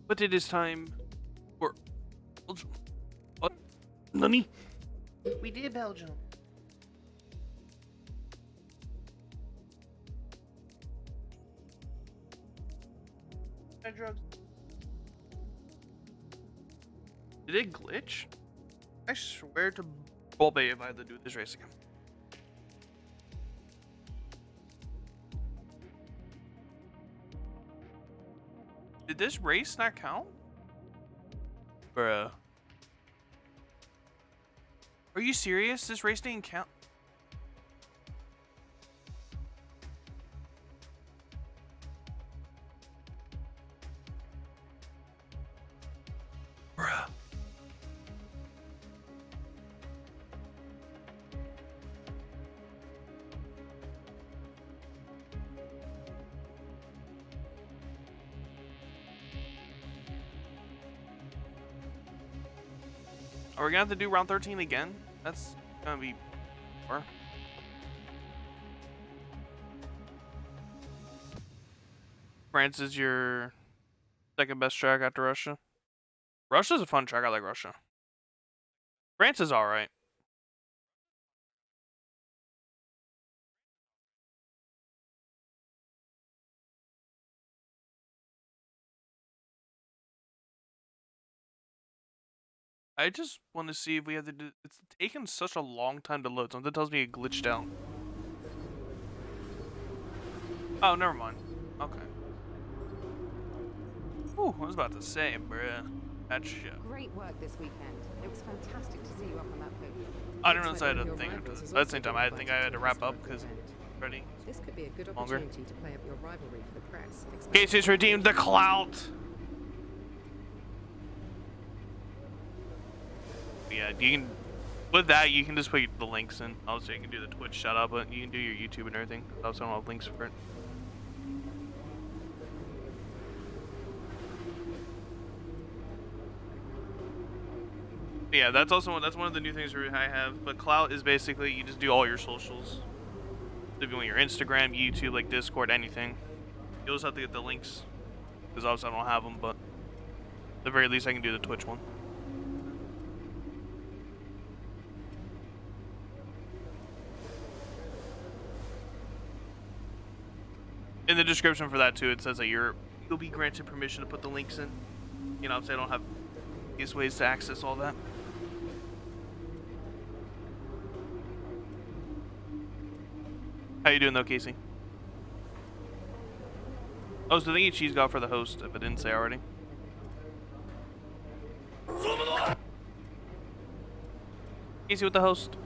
But it is time for Belgium. What? Nani? We did Belgium. Drugs. Did it glitch? I swear to Bobby if I had to do this race again. Did this race not count? Bruh. Are you serious? This race didn't count? Bruh. Are we gonna have to do round 13 again? That's gonna be more. France is your second best track after Russia. Russia's a fun track. I like Russia. France is alright. I just want to see if we have to do. It's taken such a long time to load. Something tells me it glitched out. Oh, never mind. Okay. Ooh, I was about to say, bruh. That shit. Great work this weekend. It was fantastic to see you up on that podium. I didn't realize I had a thing after this. At the same time, I think I had to wrap up because ready. This could be a good Longer. opportunity to play up your rivalry for the press. Casey's redeemed the clout. Yeah, you can. With that, you can just put the links in. Also, you can do the Twitch shout out, but you can do your YouTube and everything. I also don't have links for it. Yeah, that's one of the new things I have. But clout is basically you just do all your socials. If you want your Instagram, YouTube, like Discord, anything. You'll just have to get the links because obviously I don't have them. But at the very least, I can do the Twitch one. In the description for that too, it says that you'll be granted permission to put the links in. You know, if I don't have these ways to access all that. How you doing though, Casey? Oh, so thank you, Cheese God, for the host, if I didn't say already. Casey with the host.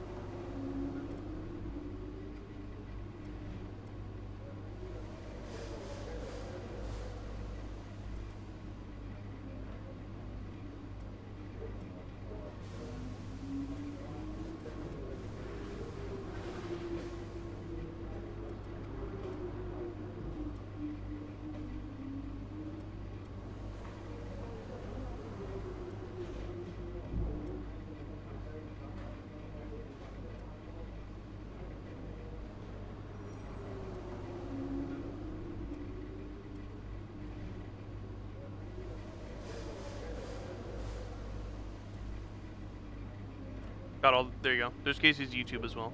Got all. There you go. There's Casey's YouTube as well.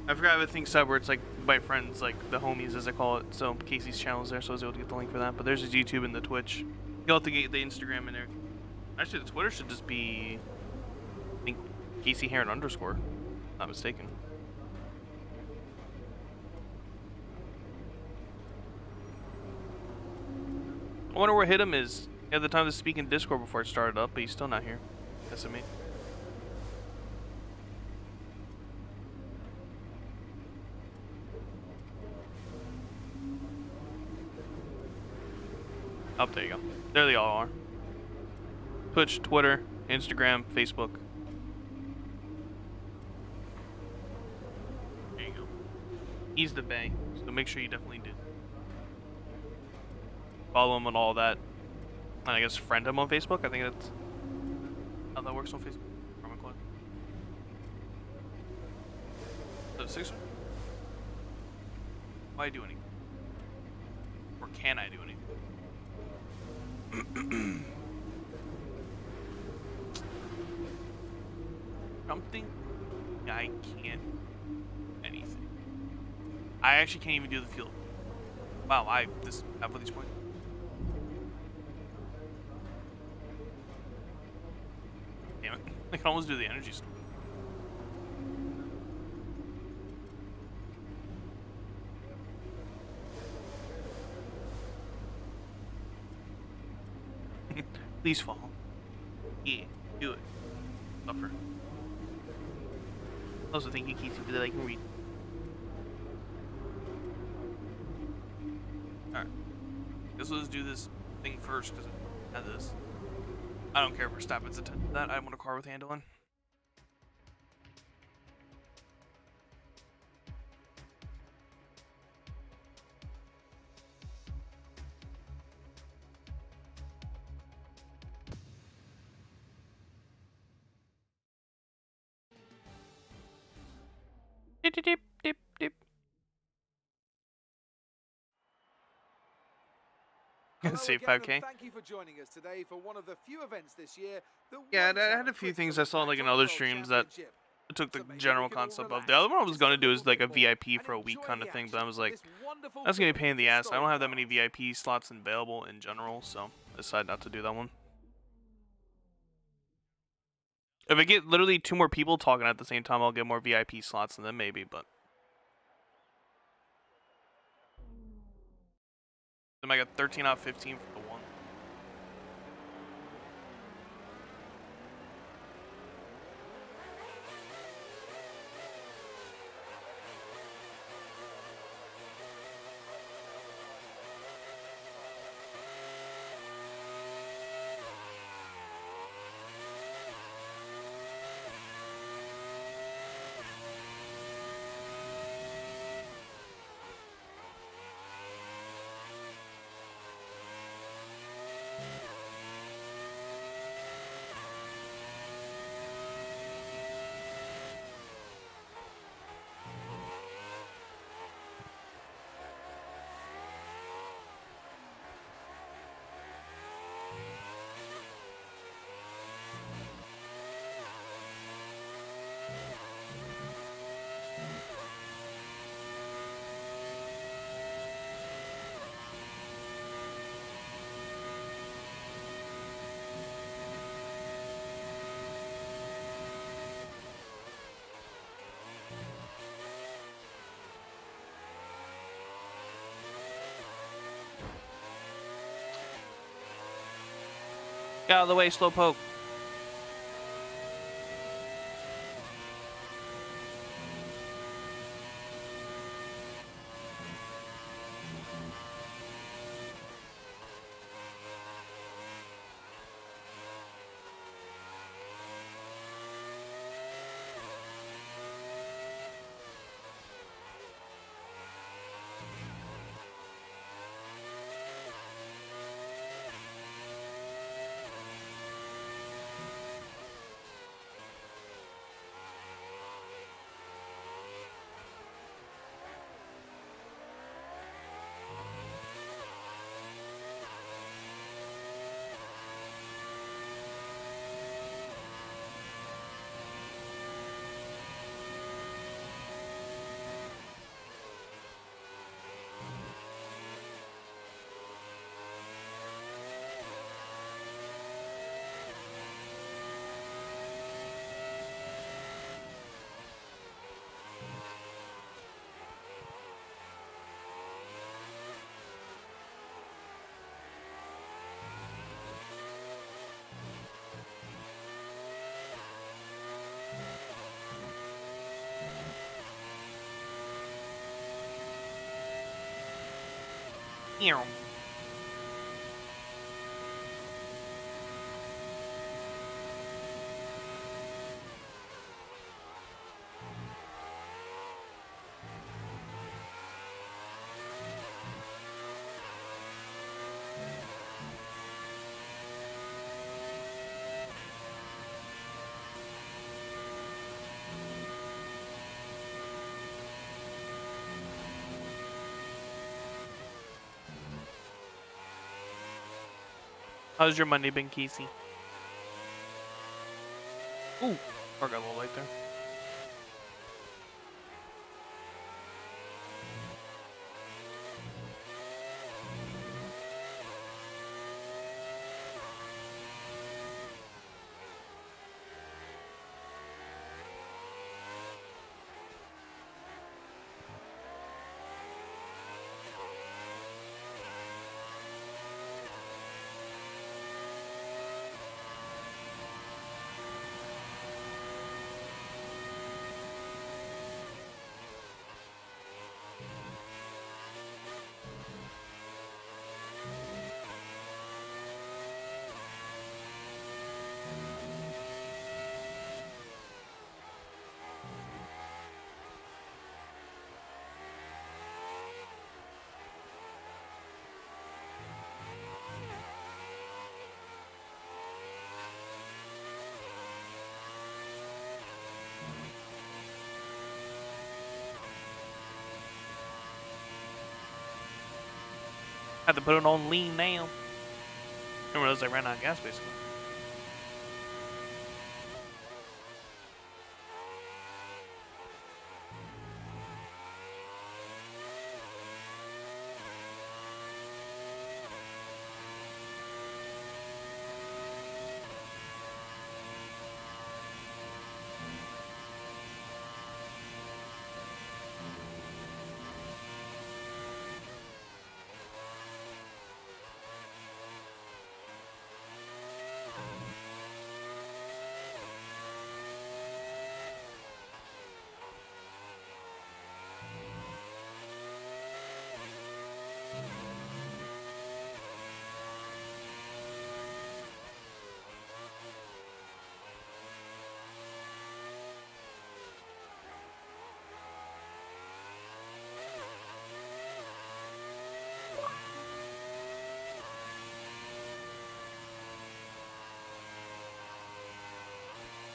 I forgot the thing sub where it's like my friends, like the homies as I call it. So Casey's channel is there, so I was able to get the link for that. But there's his YouTube and the Twitch. You'll have to get the Instagram in there. Actually, the Twitter should just be, I think, Casey Heron _. Not mistaken. I wonder where Hit him is. He had the time to speak in Discord before it started up, but he's still not here. That's me. Oh, there you go. There they all are. Twitch, Twitter, Instagram, Facebook. There you go. He's the bae, so make sure you definitely do. Follow him on all that. And I guess friend him on Facebook. I think that's how that works on Facebook. So 6. Why do anything? Or can I do anything? Something I can't anything. I actually can't even do the fuel. Wow, this half of these points. Damn it. I can almost do the energy store. Please fall. Yeah, do it. Suffer. Also, thank you, Keith, for that I can read. Alright. Guess let's do this thing first, because I had this. I don't care if Verstappen's attended that. I want a car with handling. Dip, dip, dip, dip, dip. Hello Save again, 5K. and thank you for joining us today for one of the few events this year that Yeah, won't I have had a few critical things I saw like impact in on the other World streams that Championship. took the So maybe general we can all concept of. relax, The other one I was just gonna a do little is like a bit more, VIP and for a week enjoy kind the of thing, but I action was of like, this wonderful that's gonna be a film pain in of the ass. I don't historic have that many cars. VIP slots available in general, so I decided not to do that one. If I get literally 2 more people talking at the same time, I'll get more VIP slots, and then maybe, but. Then I got 13 out of 15 for the one. Get out of the way, Slowpoke. Ew. How's your Monday been, Casey? Ooh, car got a little light there. Had to put it on lean now. Didn't realize I ran out of gas basically.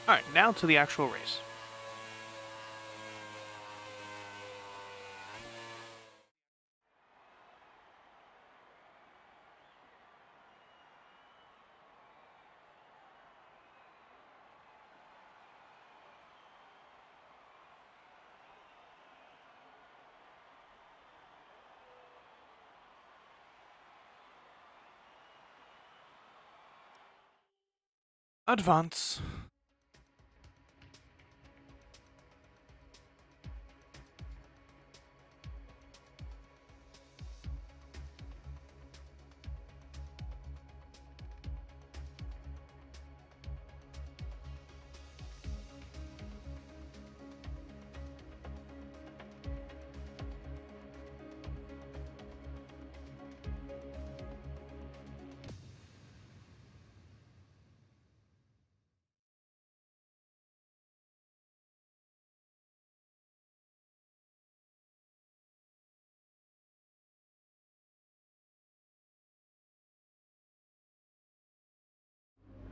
Alright, now to the actual race. Advance.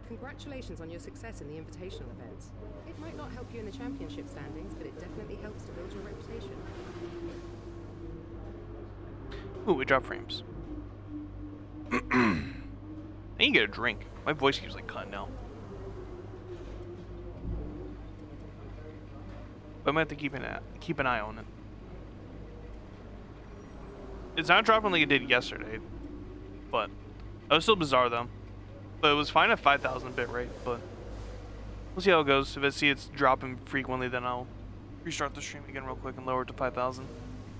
Congratulations on your success in the invitational events. It might not help you in the championship standings, but it definitely helps to build your reputation. Ooh, we drop frames. I need to get a drink. My voice keeps like cutting out. But I'm gonna have to keep an eye on it. It's not dropping like it did yesterday, but it was still bizarre though. But it was fine at 5,000 bit rate, but we'll see how it goes. If I see it's dropping frequently, then I'll restart the stream again real quick and lower it to 5,000.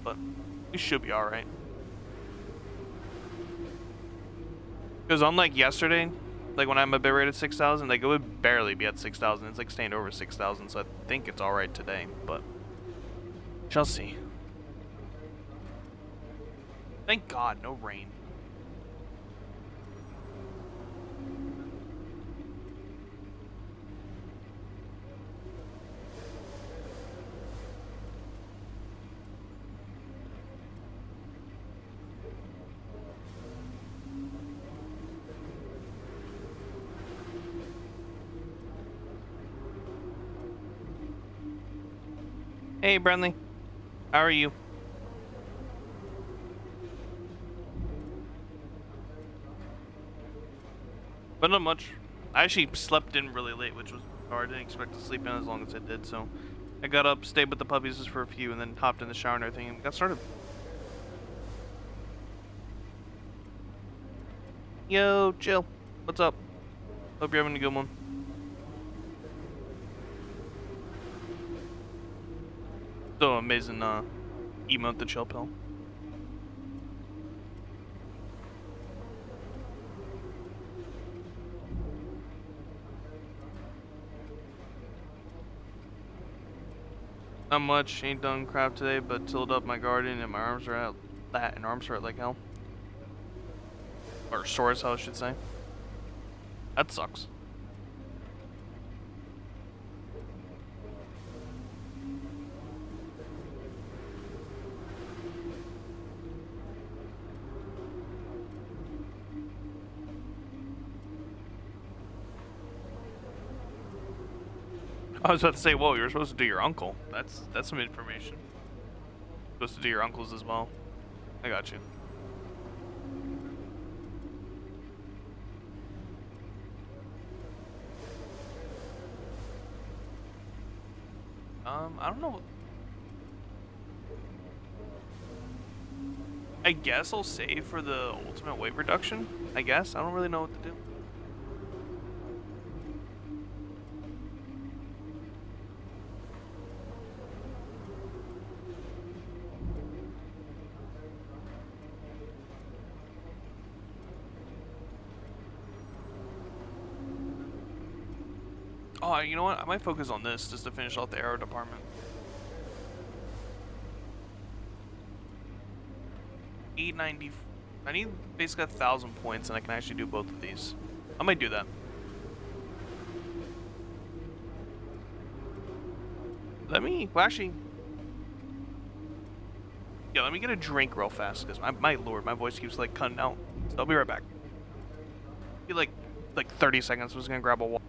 But it should be alright. Because unlike yesterday, like when I'm a bit rate at 6,000, like it would barely be at 6,000. It's like staying over 6,000, so I think it's alright today, but shall see. Thank God, no rain. Hey, Brentley. How are you? But not much. I actually slept in really late, which was hard. I didn't expect to sleep in as long as I did, so I got up, stayed with the puppies just for a few, and then hopped in the shower and everything and got started. Yo, chill. What's up? Hope you're having a good one. So amazing, emote the chill pill. Not much, ain't done crap today, but tilled up my garden and my arms are out. And arms hurt like hell. Or sore as hell, I should say. That sucks. I was about to say, whoa, you're supposed to do your uncle. That's some information. Supposed to do your uncles as well. I got you. I don't know. I guess I'll save for the ultimate weight reduction. I guess. I don't really know what to do. Oh, you know what? I might focus on this just to finish off the aero department. 890. I need basically 1,000 points, and I can actually do both of these. I might do that. Let me. Well, actually. Yeah, let me get a drink real fast, because my lord, my voice keeps like cutting out. So I'll be right back. Be like 30 seconds. I was gonna grab a water.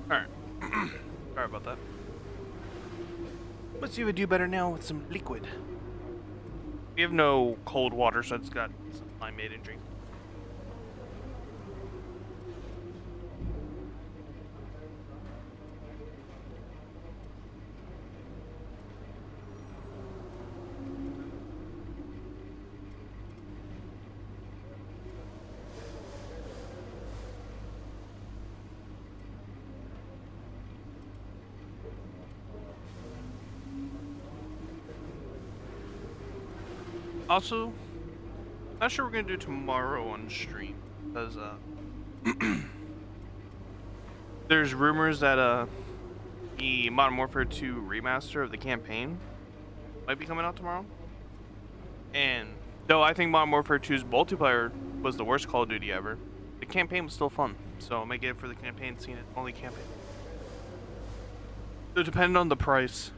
Alright. Sorry about that. Let's see if I do better now with some liquid. We have no cold water, so it's got some limeade and drink. Also, not sure we're gonna do tomorrow on stream because there's rumors that the Modern Warfare 2 remaster of the campaign might be coming out tomorrow. And though I think Modern Warfare 2's multiplayer was the worst Call of Duty ever, the campaign was still fun. So I might get it for the campaign, seeing it only campaign. So depending on the price,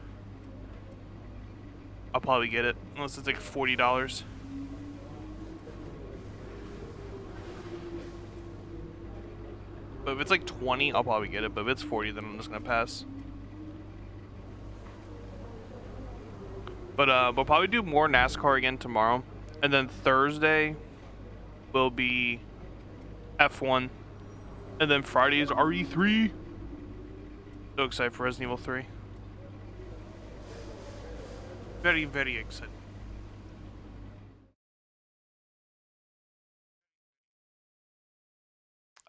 I'll probably get it unless it's like $40. But if it's like 20, I'll probably get it. But if it's 40, then I'm just gonna pass. But we'll probably do more NASCAR again tomorrow, and then Thursday will be F1, and then Friday is RE3. So excited for Resident Evil 3. Very, very excited.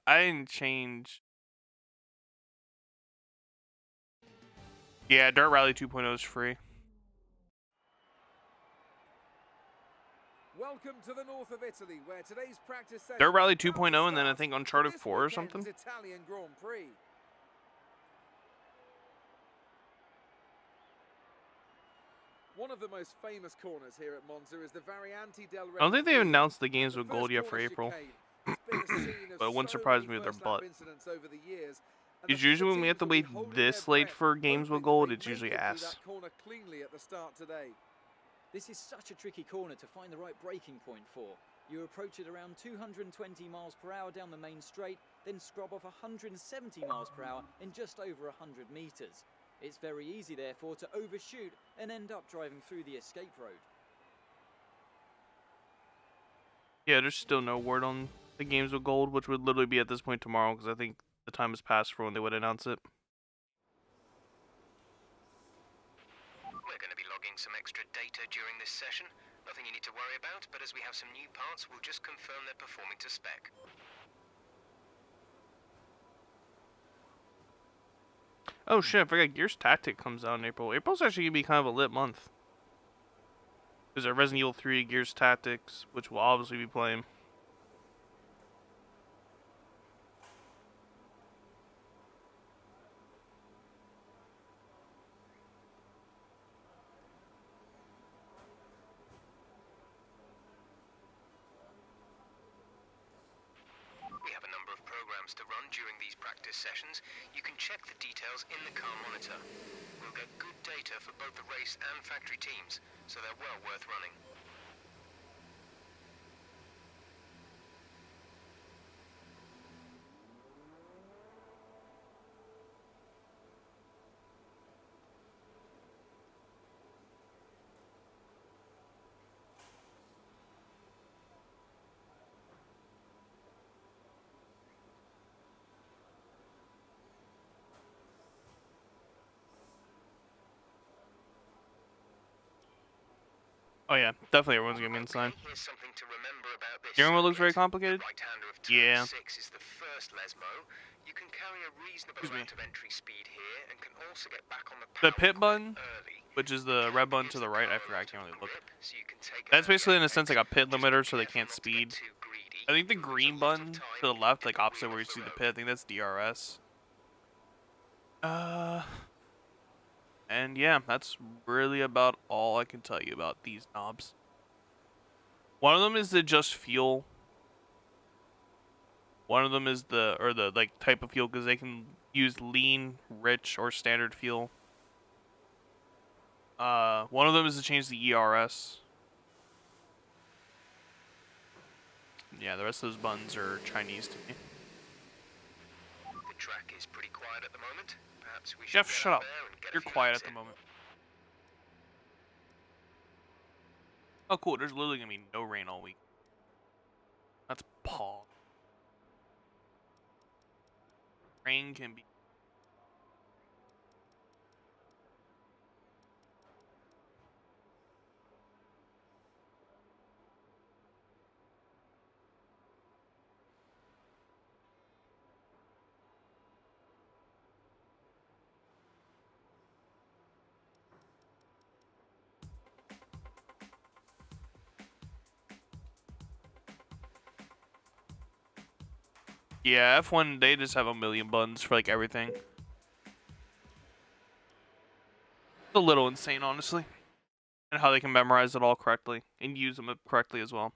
I didn't change. Yeah, Dirt Rally 2.0 is free. Welcome to the north of Italy, where today's practice session Dirt Rally is about 2.0 to and then I start think for Uncharted this 4 or weekend's something. Italian Grand Prix. One of the most famous corners here at Monza is the Variante del I don't think they Refuglio. announced the games The with gold first yet for corner April. chicane has been the scene of But it wouldn't so surprise many me with their first lap butt. incidents over the years, and Because the usually when we teams have to will be wait holding this their late breath, for games with hoping gold, they it's make usually it through ass. that corner cleanly at the start today. This is such a tricky corner to find the right braking point for. You approach it around 220 miles per hour down the main straight, then scrub off 170 miles per hour in just over 100 meters. It's very easy, therefore, to overshoot and end up driving through the escape road. Yeah, there's still no word on the games with gold, which would literally be at this point tomorrow, because I think the time has passed for when they would announce it. We're going to be logging some extra data during this session. Nothing you need to worry about, but as we have some new parts, we'll just confirm they're performing to spec. Oh shit, I forgot Gears Tactic comes out in April. April's actually going to be kind of a lit month. There's a Resident Evil 3 Gears Tactics, which we'll obviously be playing. We have a number of programs to run during these practice sessions. You can check the details in the car monitor. We'll get good data for both the race and factory teams, so they're well worth running. Oh yeah, definitely everyone's going to be inside. Here's something to remember about this Steering wheel looks very circuit. complicated? The right-hander of turn Yeah. 6 is the first Lesmo. You can carry a reasonable amount of entry speed here and can also get back on the The power pit quite button, early. which is the red button to the right, I forgot, I can't really look. So you can take That's an basically in a early sense like a pit exit. Just limiter be so they careful can't not to get speed. too greedy. I think the You'll lose green a lot of button time to the if you left, get like the opposite wheel where you off see the the road. pit, I think that's DRS. And yeah, that's really about all I can tell you about these knobs. One of them is the just fuel. One of them is the like type of fuel, because they can use lean, rich, or standard fuel. One of them is to change the ERS. Yeah, the rest of those buttons are Chinese to me. The track is pretty quiet at the moment. Perhaps we should Jeff, get shut out up. there and get a You're few quiet laps at the in. moment. Oh, cool. There's literally gonna be no rain all week. That's Paul. Rain can be. Yeah, F1, they just have a million buttons for like everything. It's a little insane, honestly. And how they can memorize it all correctly and use them correctly as well.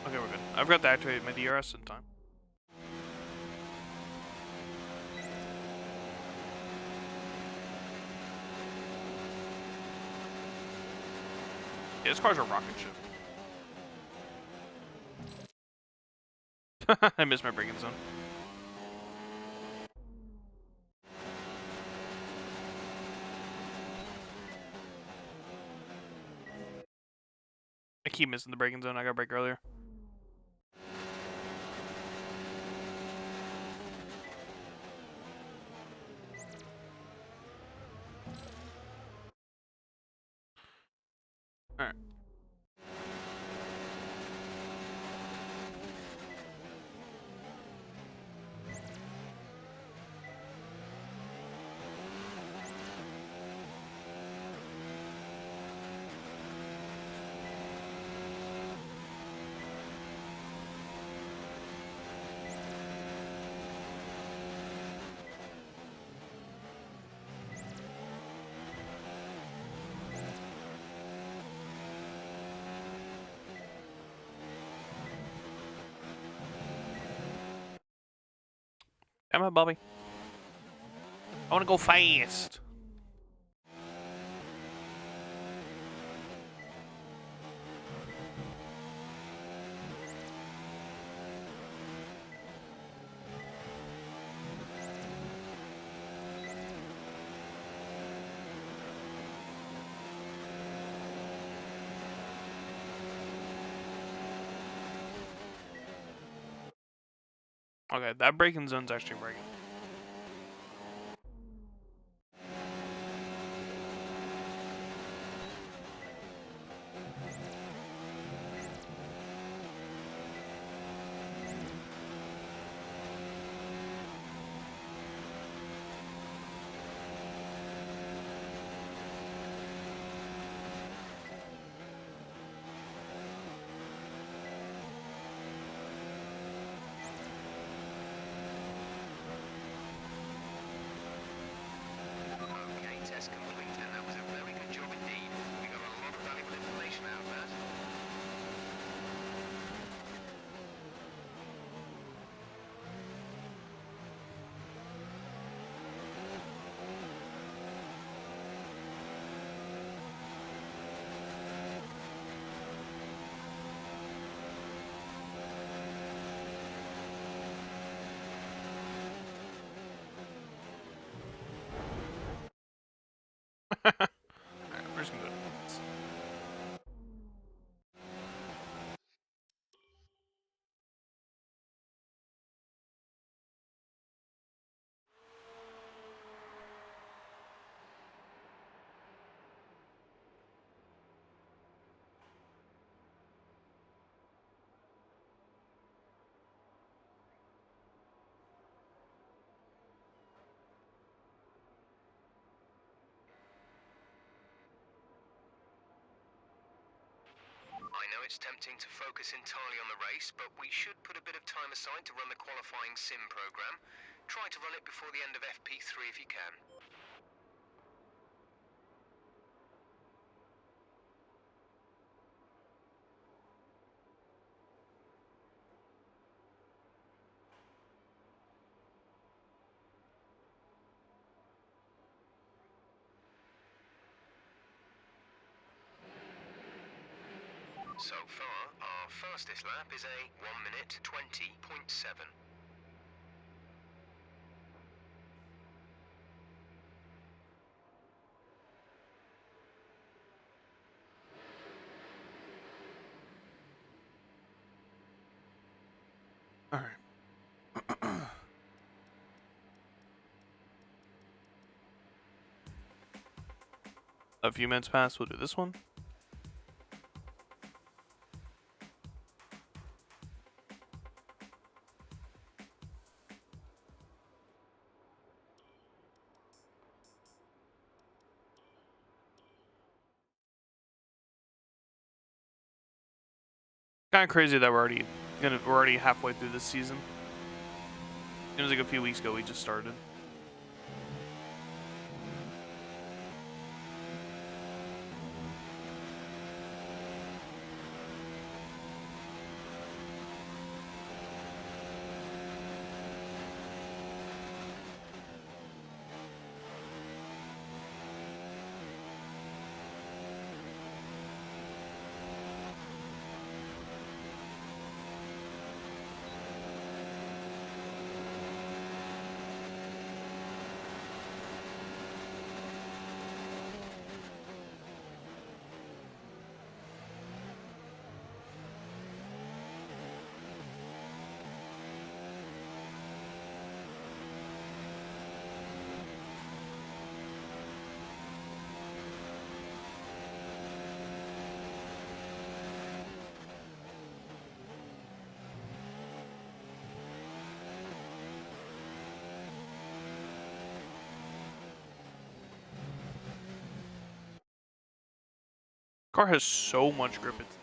Okay, we're good. I've got to activate my DRS in time. Yeah, this car's a rocket ship. I missed my braking zone. I keep missing the braking zone. I got to brake earlier. Alright. Damn it, Bobby. I want to go fast. Okay, that braking zone's actually braking. Okay, test complete, and that was a very good job indeed. We got a lot of valuable information out of that. Alright, we're just gonna go. I know it's tempting to focus entirely on the race, but we should put a bit of time aside to run the qualifying sim program. Try to run it before the end of FP3 if you can. So far, our fastest lap is a 1 minute 20.7. All right. A few minutes pass. We'll do this one. Kind of crazy that we're already halfway through this season. It was like a few weeks ago we just started. Car has so much grip. It's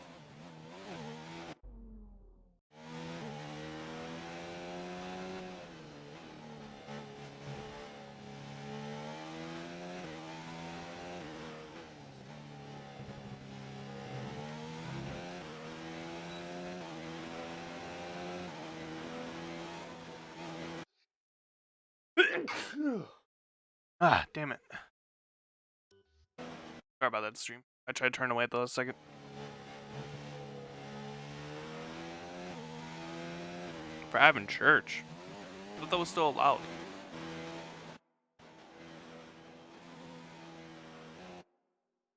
ah, damn it. Sorry about that stream. I tried to turn away at the last second. For having church. I thought that was still allowed.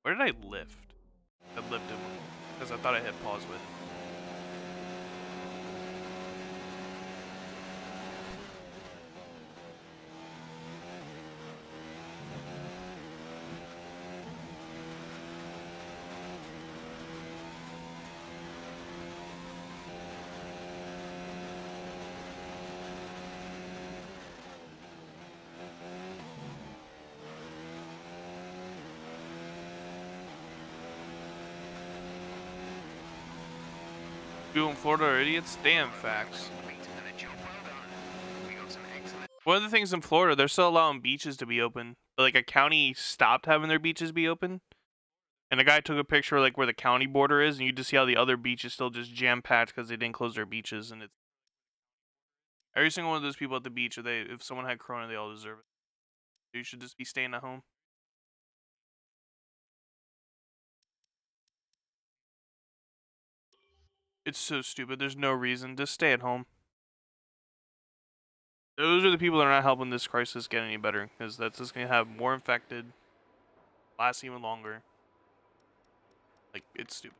Where did I lift? I lifted because I thought I hit pause with it. People in Florida are idiots? Damn facts. One of the things in Florida, they're still allowing beaches to be open. But like a county stopped having their beaches be open. And the guy took a picture like where the county border is, and you just see how the other beach is still just jam-packed because they didn't close their beaches. And it's every single one of those people at the beach, if someone had corona, they all deserve it. You should just be staying at home. It's so stupid. There's no reason. Just stay at home. Those are the people that are not helping this crisis get any better, because that's just going to have more infected, last even longer. Like, it's stupid.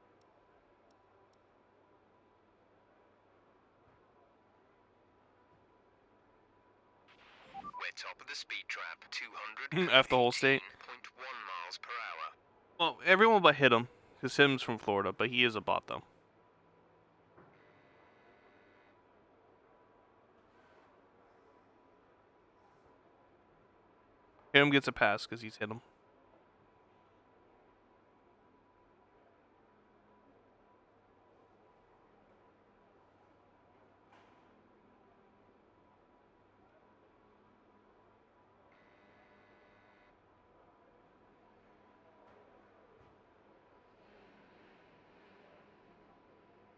We're top of the speed trap, 200. F the whole state. 0.1 miles per hour. Well, everyone but Hit'em, because Hit'em's from Florida, but he is a bot, though. Hit'em gets a pass because he's Hit'em.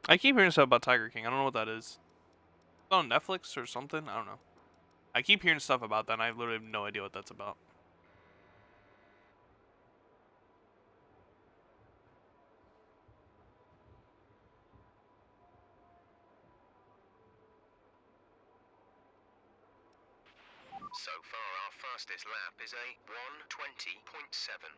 I keep hearing stuff about Tiger King. I don't know what that is. Is it on Netflix or something? I don't know. I keep hearing stuff about that, and I literally have no idea what that's about. So far, our fastest lap is a 1:20.7.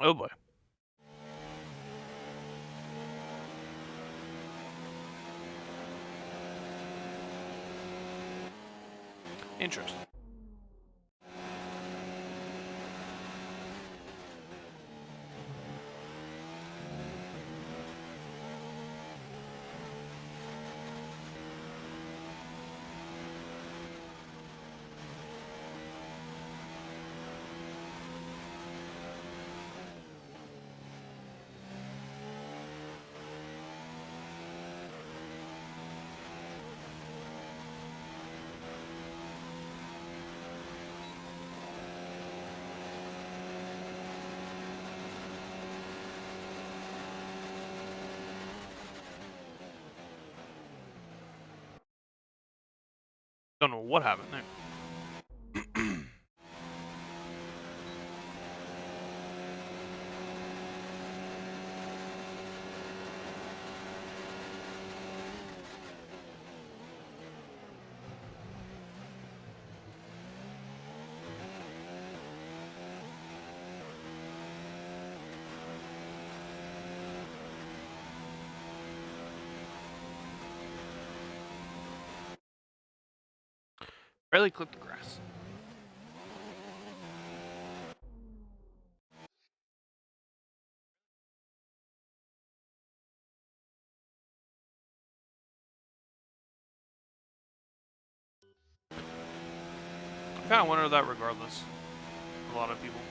Oh boy. Interesting. Don't know what happened there. Barely clipped the grass. I kind of wonder that regardless. A lot of people.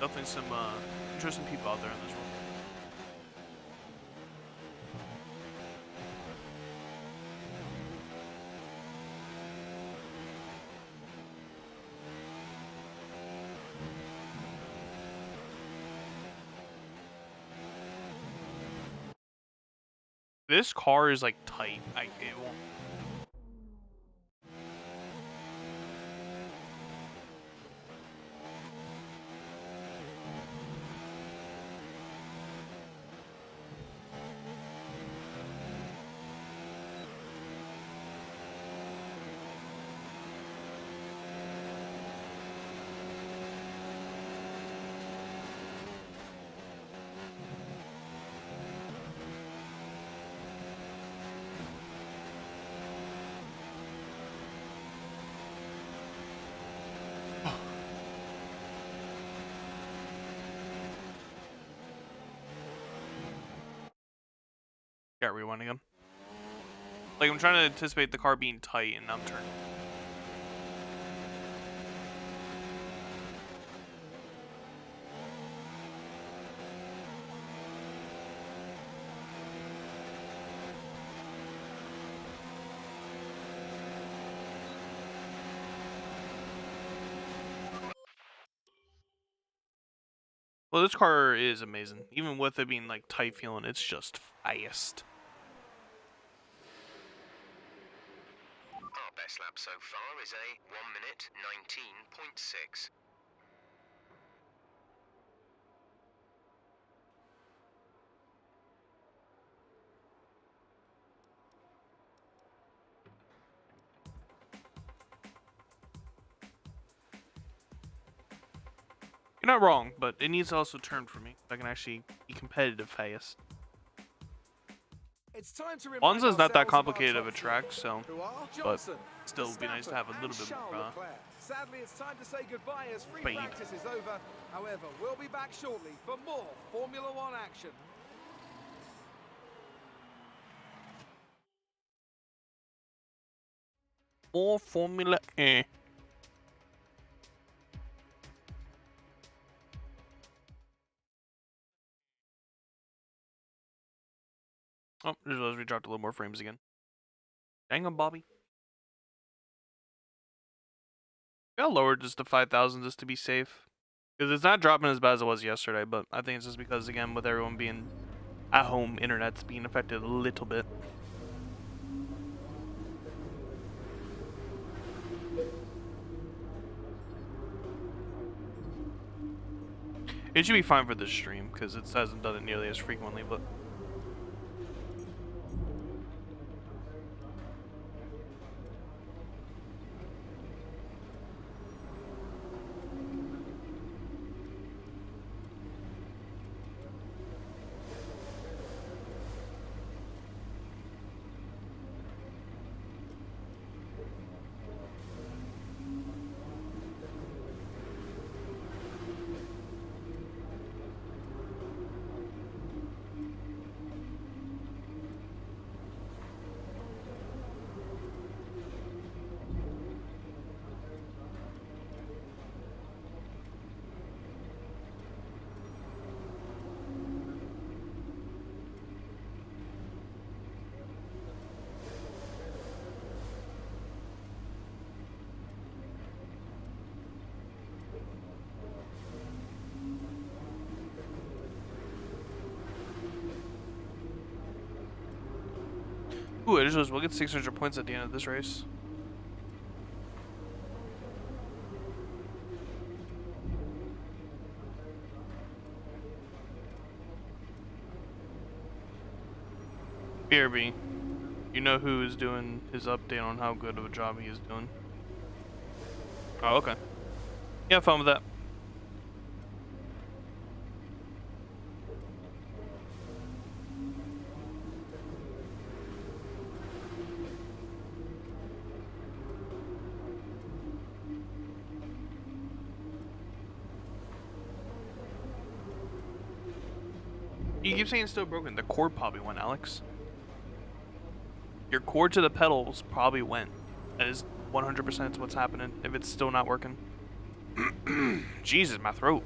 Definitely some interesting people out there in this world. This car is like tight. It won't. Got rewinding him. Like I'm trying to anticipate the car being tight and I'm turning. Well, this car is amazing. Even with it being like tight feeling, it's just fast. Our best lap so far is a 1 minute 19.6. You're not wrong, but it needs to also turn for me. So I can actually be competitive fast. It's time to remind Monza's not that ourselves of our complicated of a top track, three, so who are but Johnson, still would be nice to Verstappen, have a little and bit Charles more Leclerc. Sadly, it's time to say goodbye as free speed. practice is over. However, we'll be back shortly for more Formula One action. More Formula E. Oh, just realized we dropped a little more frames again. Dang 'em, Bobby. I lowered just to 5,000 just to be safe. Because it's not dropping as bad as it was yesterday, but I think it's just because, again, with everyone being at home, internet's being affected a little bit. It should be fine for this stream, because it hasn't done it nearly as frequently, but... Ooh, it just we'll get 600 points at the end of this race. BRB, you know who is doing his update on how good of a job he is doing? Oh, okay. Yeah, have fun with that. You keep saying it's still broken. The cord probably went, Alex. Your cord to the pedals probably went. That is 100% what's happening if it's still not working. Jesus, my throat.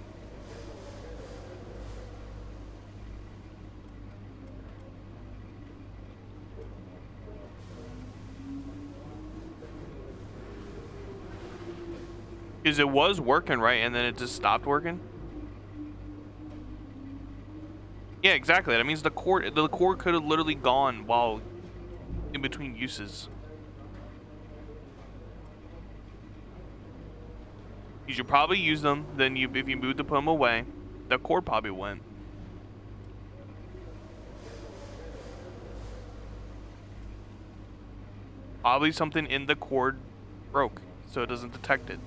Because it was working right and then it just stopped working. Yeah, exactly. That means the cord could have literally gone while in between uses. You should probably use them. Then if you move to put them away, the cord probably went. Probably something in the cord broke, so it doesn't detect it.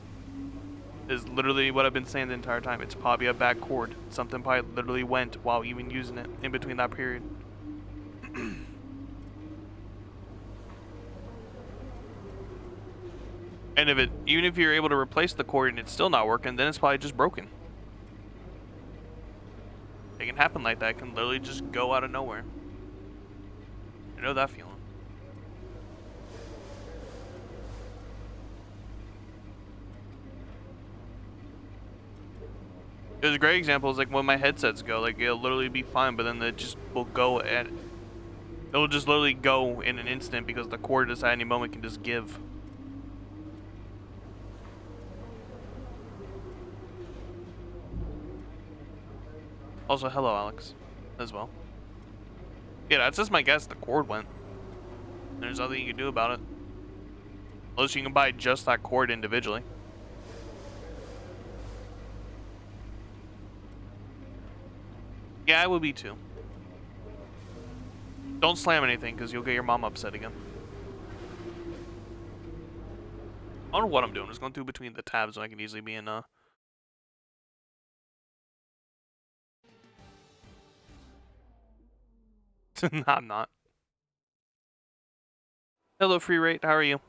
Is literally what I've been saying the entire time. It's probably a bad cord. Something probably literally went while even using it in between that period. And even if you're able to replace the cord and it's still not working, then it's probably just broken. It can happen like that. It can literally just go out of nowhere. I know that feeling. There's a great example is like when my headsets go, like it'll literally be fine, but then it just will go at it'll just literally go in an instant because the cord just at any moment can just give. Also, hello Alex, as well. Yeah, that's just my guess. The cord went. There's nothing you can do about it. Unless you can buy just that cord individually. Yeah, I would be too. Don't slam anything because you'll get your mom upset again. I don't know what I'm doing. I'm just going through between the tabs so I can easily be in No, I'm not. Hello, free rate. How are you?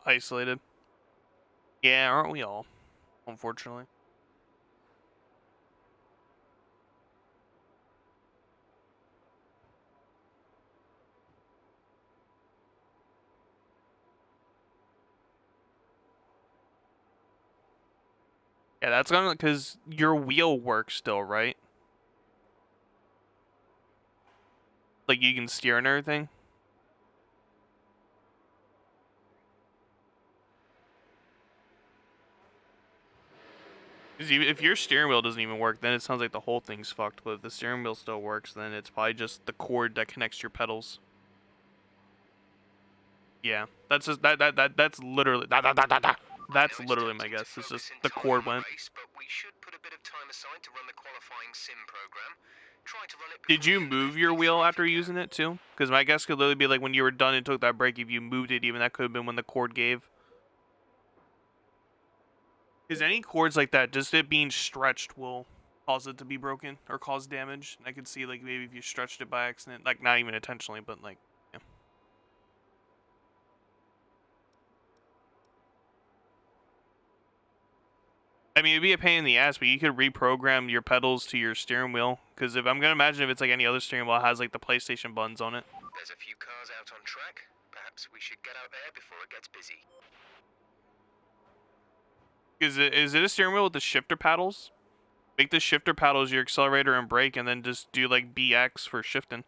Isolated. Yeah, aren't we all? Unfortunately. Yeah, that's gonna because your wheel works still, right? Like you can steer and everything. 'Cause if your steering wheel doesn't even work, then it sounds like the whole thing's fucked. But if the steering wheel still works, then it's probably just the cord that connects your pedals. Yeah, that's just that's literally that's literally my guess. It's just the cord went. But we should put a bit of time aside to run the qualifying sim program. Try to run it Did you move your wheel after using it too? Because my guess could literally be like when you were done and took that break, if you moved it, even that could have been when the cord gave. Because any cords like that, just it being stretched will cause it to be broken or cause damage. And I could see like maybe if you stretched it by accident, like not even intentionally, but like, yeah. I mean, it'd be a pain in the ass, but you could reprogram your pedals to your steering wheel. Because if I'm gonna imagine if it's like any other steering wheel, it has like the PlayStation buttons on it. There's a few cars out on track. Perhaps we should get out there before it gets busy. Is it a steering wheel with the shifter paddles? Make the shifter paddles your accelerator and brake, and then just do like BX for shifting.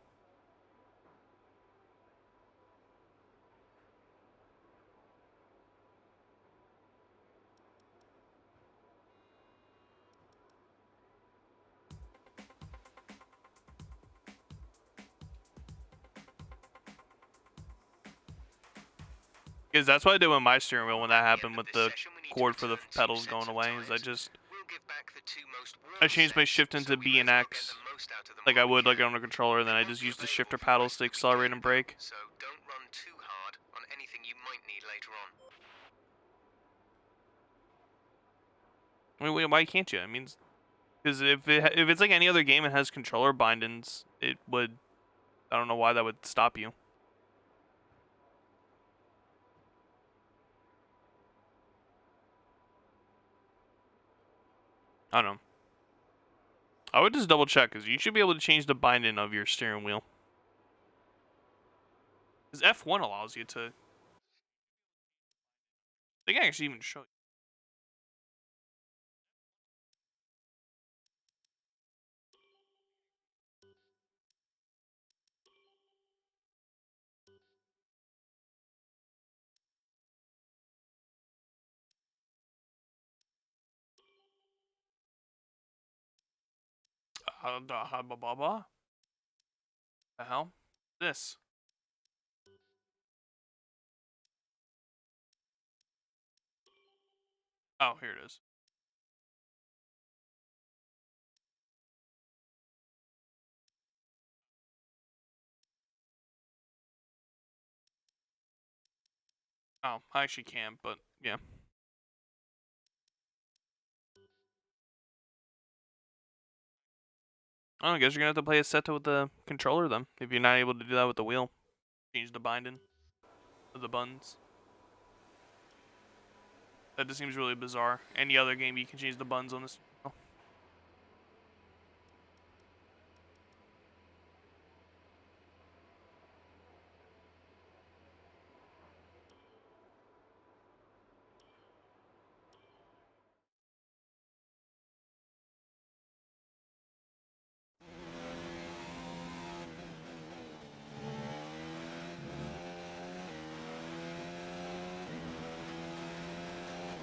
Because that's what I did with my steering wheel when that At the happened end with of the this session, we need to cord for the return 2 pedals sets going of away. Is I times. just We'll give back the 2 most worn I changed my sets, shift so into we B may and as well get X the most out of them like I while we would like can. on a controller, and then They I won't just be used the available shifter for the paddles rest to of the accelerate and weekend, though, brake. so don't run too hard on anything you might need later on. I mean, why can't you? I mean, because if it's like any other game and has controller bindings, it would. I don't know why that would stop you. I don't know. I would just double check, because you should be able to change the binding of your steering wheel. Because F1 allows you to. They can actually even show you. The hell? This. Oh, here it is. Oh, I actually can, but yeah. Oh, I guess you're gonna have to play a set with the controller then, if you're not able to do that with the wheel. Change the binding of the buttons. That just seems really bizarre. Any other game you can change the buttons on this.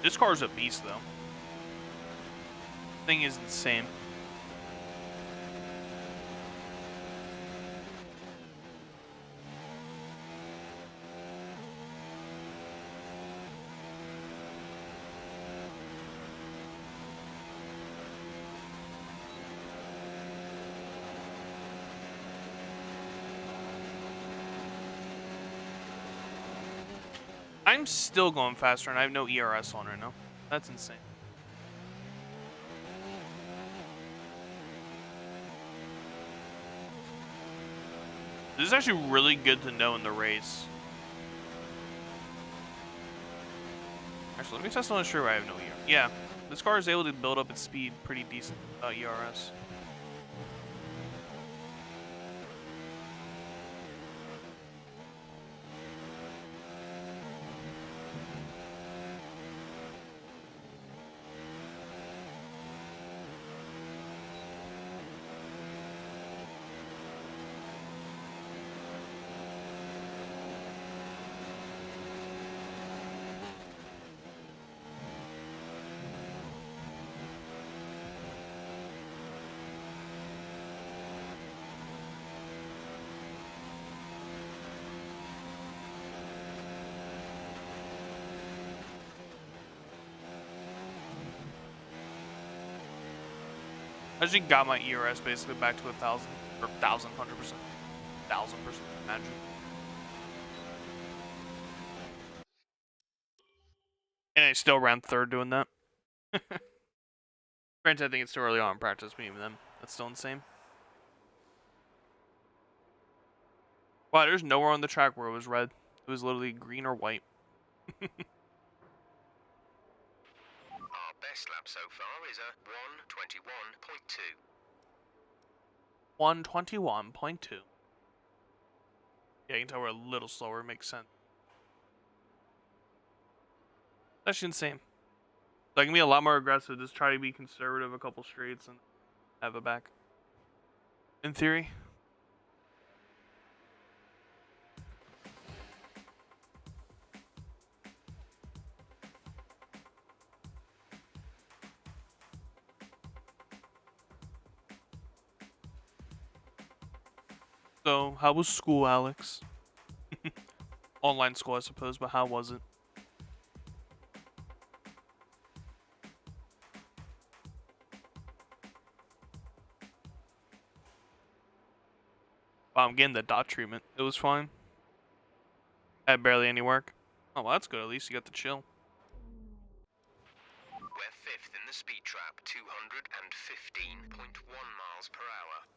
This car's a beast, though. Thing is insane. I'm still going faster, and I have no ERS on right now. That's insane. This is actually really good to know in the race. Actually, let me test on the sure I have no ERS. Yeah, this car is able to build up its speed pretty decent without ERS. I actually got my ERS basically back to 1,000 or 1,000, 100%, 1,000%. Imagine. And I still ran third doing that. Granted, I think it's too early on in practice, but even then, that's still insane. Wow, there's nowhere on the track where it was red. It was literally green or white. Our best lap so far is a 1:21.2. 1:21.2. Yeah, you can tell we're a little slower. It makes sense. That's insane. So I can be a lot more aggressive. Just try to be conservative a couple straights and have it back. In theory. So, how was school, Alex? online school, I suppose, but how was it? Wow, I'm getting the dot treatment. It was fine. I had barely any work. Oh, well, that's good. At least you got to chill. We're fifth in the speed trap, 215.1 miles per hour.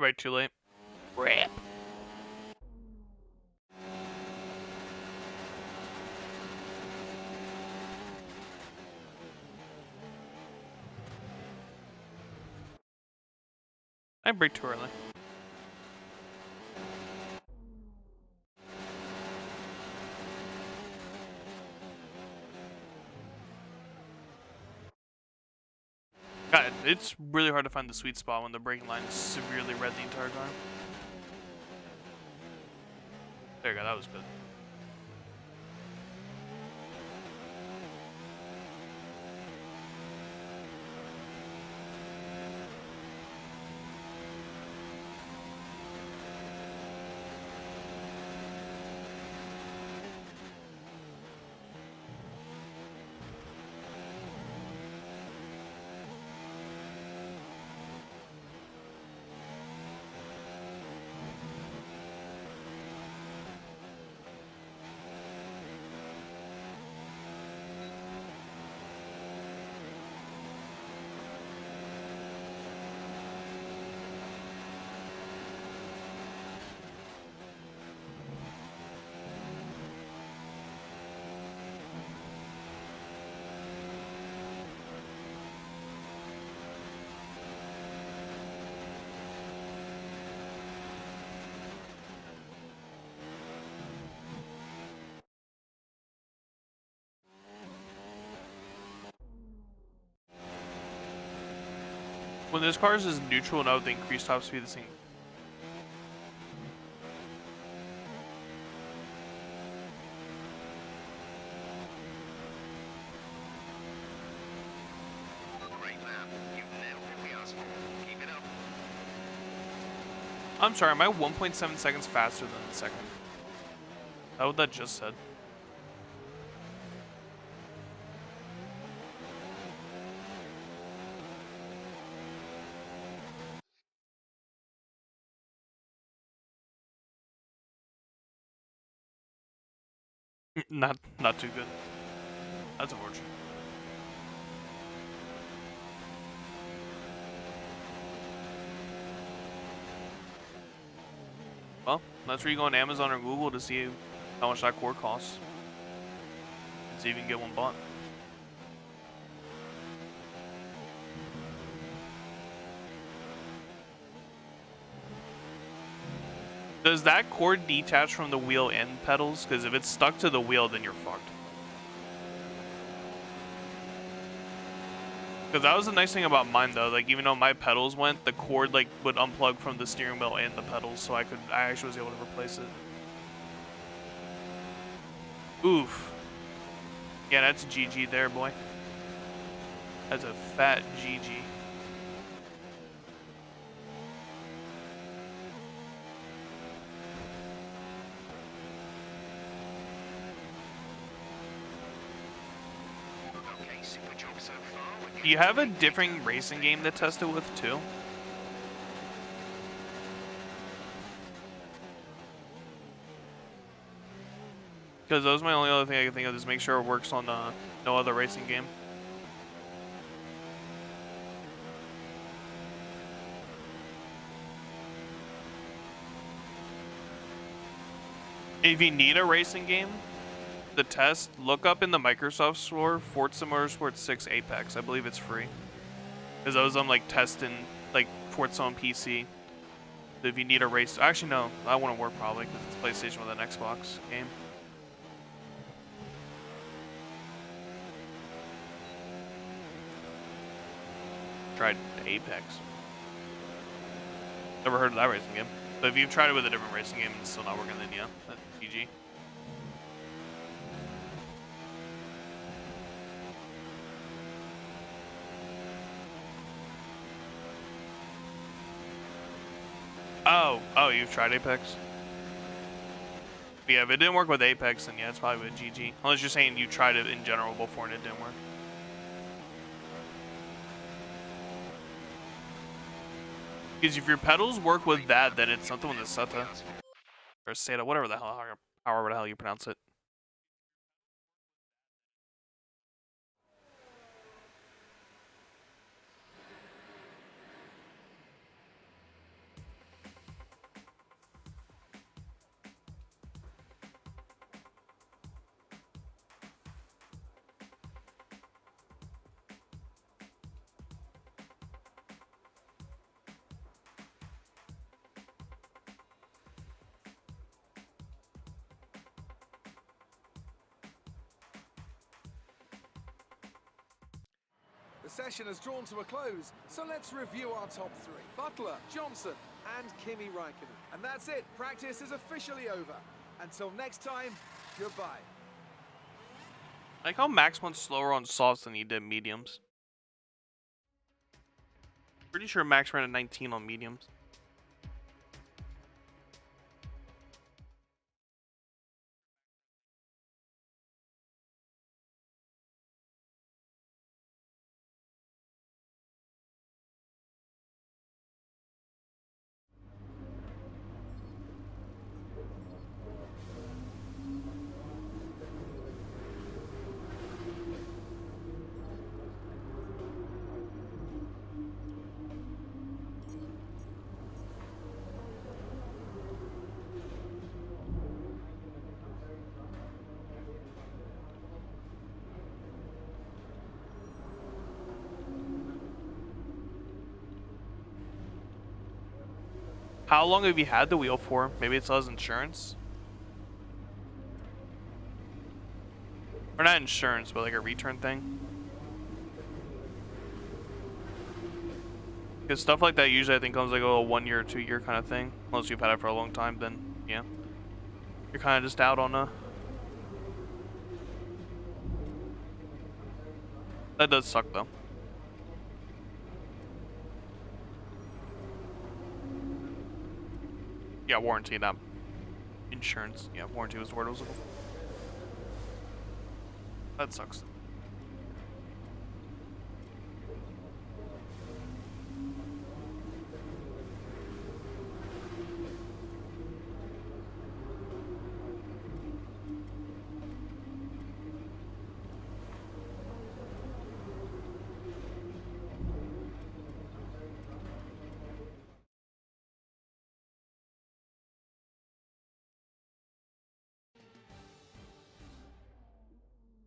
Right, too late. Rip. I brake too early. God, it's really hard to find the sweet spot when the braking line is severely red the entire time. There you go, that was good. When this car is neutral, now the increased top speed is same. Great lap. You nailed what we asked for. Keep it up. I'm sorry, am I 1.7 seconds faster than the second? Is that what that just said? Not too good. That's unfortunate. Well, that's where you go on Amazon or Google to see how much that core costs. And see if you can get one bought. Does that cord detach from the wheel and pedals? Because if it's stuck to the wheel, then you're fucked. Because that was the nice thing about mine though. Like even though my pedals went, the cord like would unplug from the steering wheel and the pedals, so I actually was able to replace it. Oof. Yeah, that's GG there, boy. That's a fat GG. Okay, super job so far. Do you have a different racing game to test it with too? Because that was my only other thing I could think of, is make sure it works on no other racing game. If you need a racing game, the test, look up in the Microsoft Store Forza Motorsport 6 Apex. I believe it's free. Because I was on like testing like Forza on PC. So if you need a race, actually no, that wouldn't work probably because it's PlayStation with an Xbox game. Tried Apex. Never heard of that racing game. But if you've tried it with a different racing game and it's still not working, then yeah, that's GG. Oh, you've tried Apex? Yeah, if it didn't work with Apex, then yeah, it's probably with GG. Unless you're saying you tried it in general before and it didn't work. Because if your pedals work with that, then it's something with the SATA. Or SATA, whatever the hell, however the hell you pronounce it. The session has drawn to a close, so let's review our top three. Butler, Johnson, and Kimi Räikkönen. And that's it. Practice is officially over. Until next time, goodbye. I like how Max went slower on softs than he did mediums. Pretty sure Max ran a 19 on mediums. How long have you had the wheel for? Maybe it's his insurance? Or not insurance, but like a return thing? Because stuff like that usually I think comes like a 1 year or 2 year kind of thing. Unless you've had it for a long time, then yeah. You're kind of just out on a... That does suck though. Yeah, warranty, not insurance. Yeah, warranty was the word I was looking for. That sucks.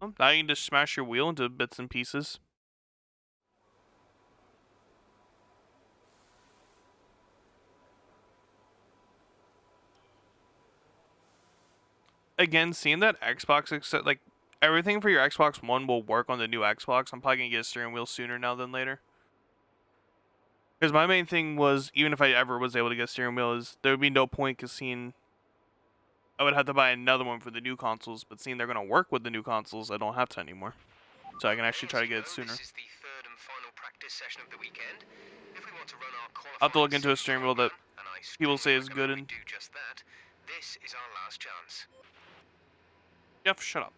Well, now you can just smash your wheel into bits and pieces. Again, seeing that Xbox, except like everything for your Xbox One will work on the new Xbox. I'm probably gonna get a steering wheel sooner now than later. Because my main thing was, even if I ever was able to get a steering wheel, is there would be no point because seeing I would have to buy another one for the new consoles, but seeing they're gonna work with the new consoles, I don't have to anymore. So I can actually try to get it sooner. This is the third and final practice session of the weekend. If we want to run our I'll have to look qualifying into a steering wheel that and I people say strongly is good recommend and... we do just that. This is our last chance. Jeff, shut up.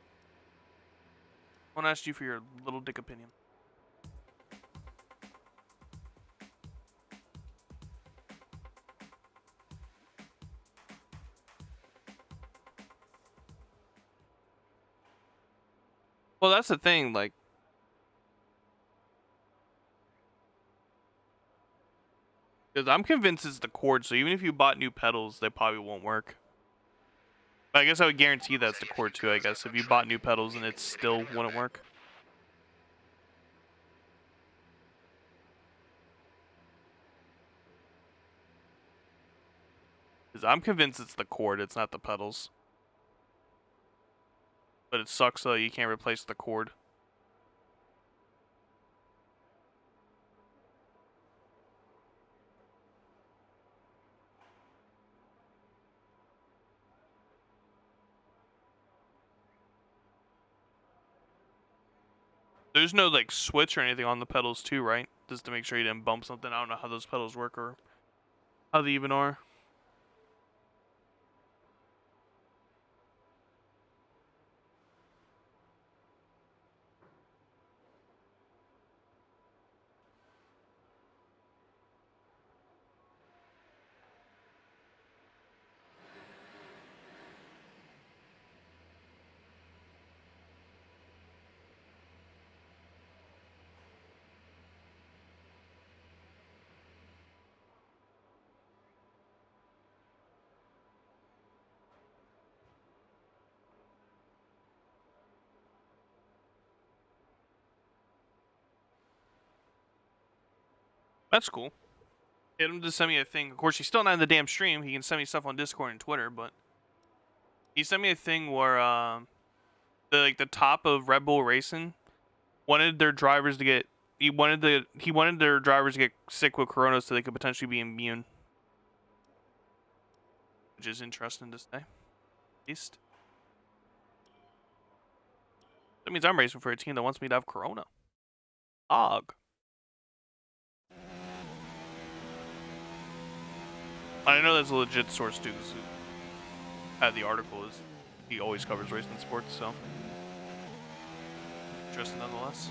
I want to ask you for your little dick opinion. Well, that's the thing, like... Because I'm convinced it's the cord, so even if you bought new pedals, they probably won't work. But I guess I would guarantee that's the cord too, I guess, if you bought new pedals and it still wouldn't work. Because I'm convinced it's the cord, it's not the pedals. But it sucks though, you can't replace the cord. There's no like switch or anything on the pedals too, right? Just to make sure you didn't bump something. I don't know how those pedals work or how they even are. That's cool. Get him to send me a thing. Of course, he's still not in the damn stream. He can send me stuff on Discord and Twitter, but he sent me a thing where the top of Red Bull Racing wanted their drivers to get he wanted their drivers to get sick with corona so they could potentially be immune, which is interesting to say. At least that means I'm racing for a team that wants me to have corona. Og. I know that's a legit source too. Who had the article is he always covers racing sports, so interesting nonetheless.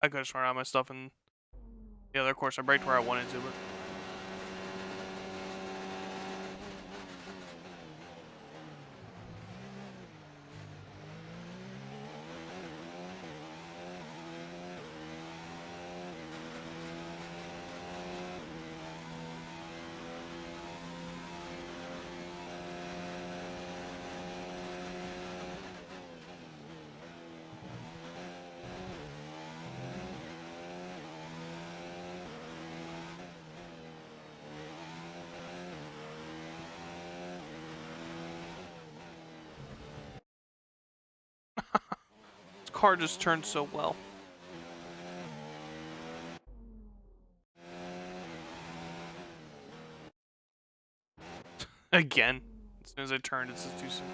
I could have run out my stuff in the other course. I braked where I wanted to, but this car just turned so well. Again, as soon as I turned, it's just too soon.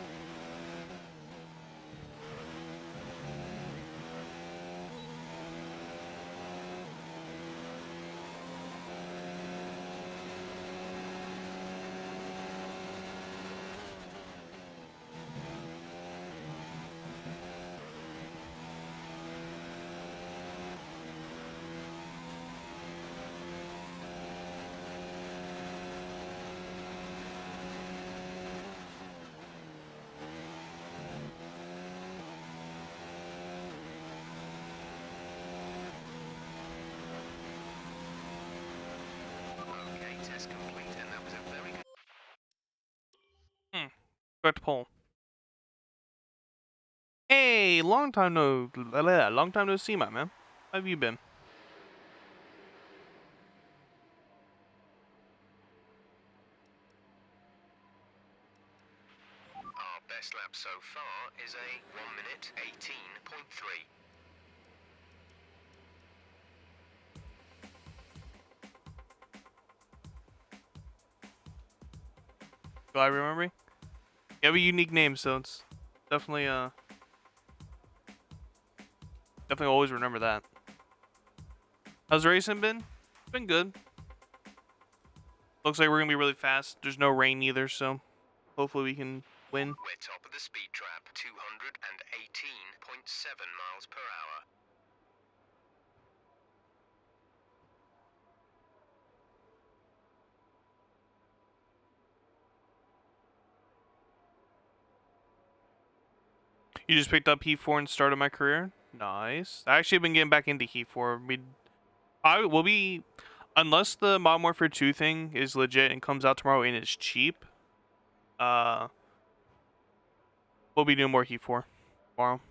Okay, test complete, and that was a very good. Back to poll. Hey, long time no see, my man. How have you been? Our best lap so far is a 1 minute 18.3. I remember. You have a unique name, so it's definitely definitely always remember that. How's racing been? It's been good. Looks like we're gonna be really fast. There's no rain either, so hopefully we can win. We're top of the speed trap, 218.7 miles per hour. You just picked up Heat 4 and started my career? Nice. I actually have been getting back into Heat 4. I will be, unless the Modern Warfare 2 thing is legit and comes out tomorrow and it's cheap, we'll be doing more Heat 4 tomorrow.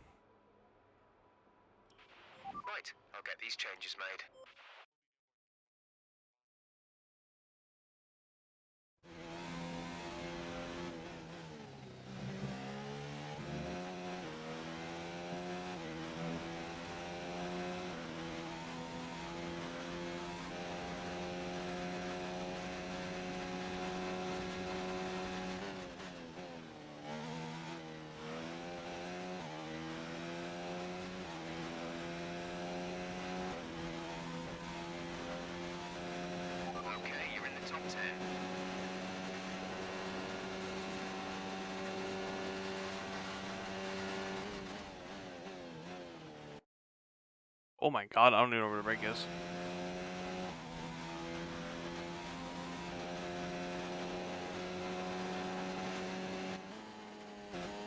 Right, I'll get these changes made. Okay, you're in the top 10. Oh my god, I don't even know where the break is.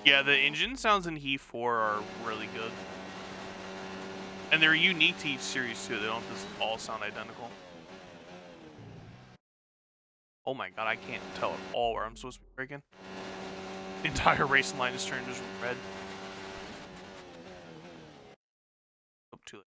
Yeah, the engine sounds in Heat 4 are really good. And they're unique to each series too. They don't just all sound identical. Oh my god, I can't tell at all where I'm supposed to be braking. The entire racing line is turned just red. Oh, too late.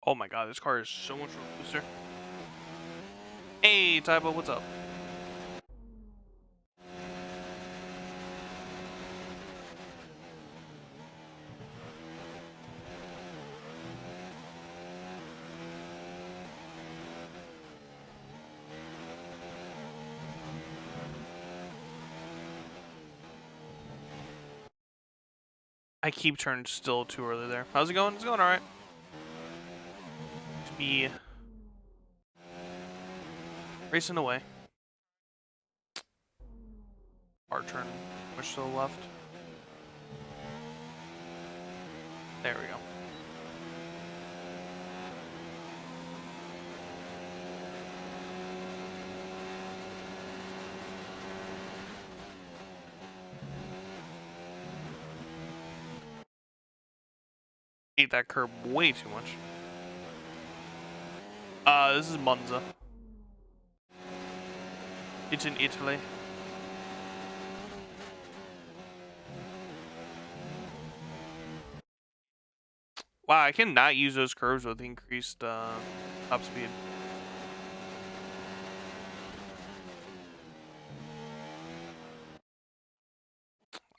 Oh my god, this car is so much booster. Hey, Tybo, what's up? I keep turning still too early there. How's it going? It's going alright. Just be racing away. Hard turn, push to the left. There we go. Hate that curb way too much. This is Monza. It's in Italy. Wow, I cannot use those curves with increased top speed.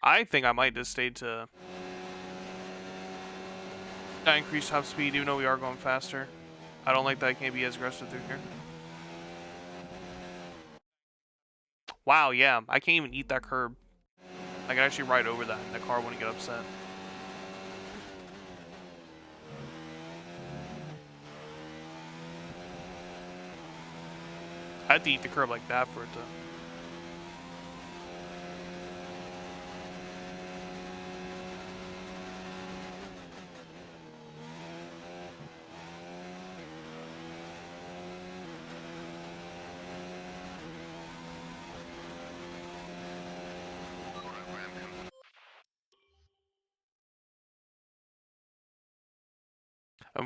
I think I might just stay to increase top speed, even though we are going faster. I don't like that I can't be as aggressive through here. Wow, yeah, I can't even eat that curb. I can actually ride over that, and the car wouldn't get upset. I had to eat the curb like that for it to...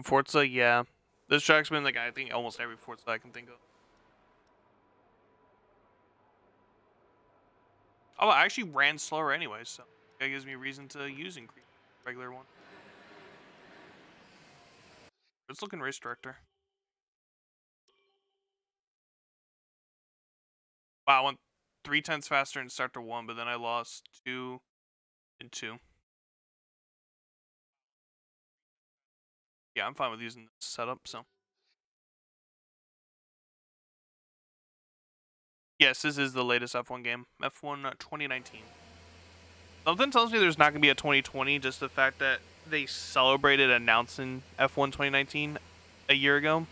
Forza, yeah. This track's been like, I think, almost every Forza I can think of. Oh, I actually ran slower anyway, so that gives me reason to use increase regular one. Let's look in race director. Wow, I went 3/10 faster in sector 1, but then I lost 2 and 2. Yeah, I'm fine with using this setup, so. Yes, this is the latest F1 game. F1 2019. Something tells me there's not going to be a 2020, just the fact that they celebrated announcing F1 2019 a year ago,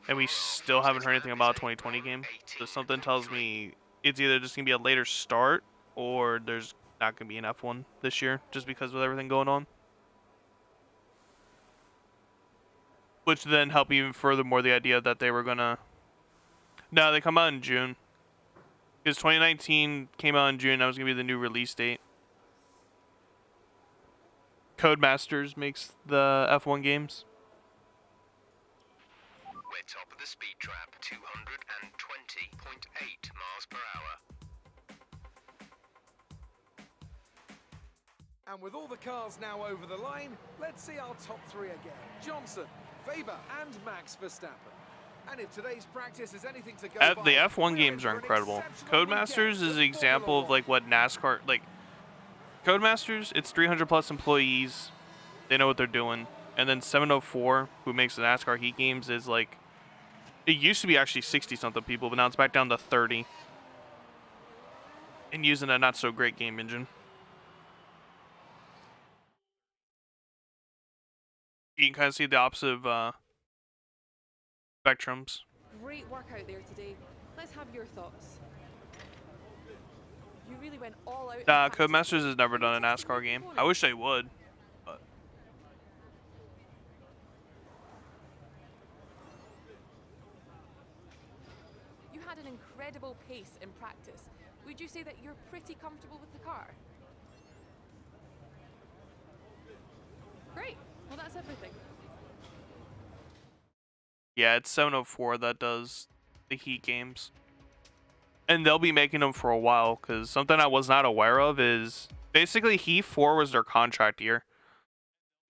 and we still haven't heard anything about a 2020 game. So something tells me it's either just going to be a later start, or there's not going to be an F1 this year, just because of everything going on. Which then help even furthermore the idea that they were going to... No, they come out in June. Because 2019 came out in June, that was going to be the new release date. Codemasters makes the F1 games. We're top of the speed trap, 220.8 miles per hour. And with all the cars now over the line, let's see our top three again. Johnson, Weber, and Max Verstappen. And if today's practice is anything to go by, The F1 games are incredible. Codemasters is an example of like what NASCAR, like Codemasters, it's 300 plus employees. They know what they're doing. And then 704, who makes the NASCAR Heat games, is like, it used to be actually 60 something people, but now it's back down to 30. And using a not so great game engine. You can kind of see the opposite of spectrums. Great work out there today. Let's have your thoughts. You really went all out. Codemasters has never done a NASCAR game. I wish they would. But. You had an incredible pace in practice. Would you say that you're pretty comfortable with the car? Great. Well, that's everything. Yeah, it's 704 that does the Heat games. And they'll be making them for a while, because something I was not aware of is basically Heat 4 was their contract year.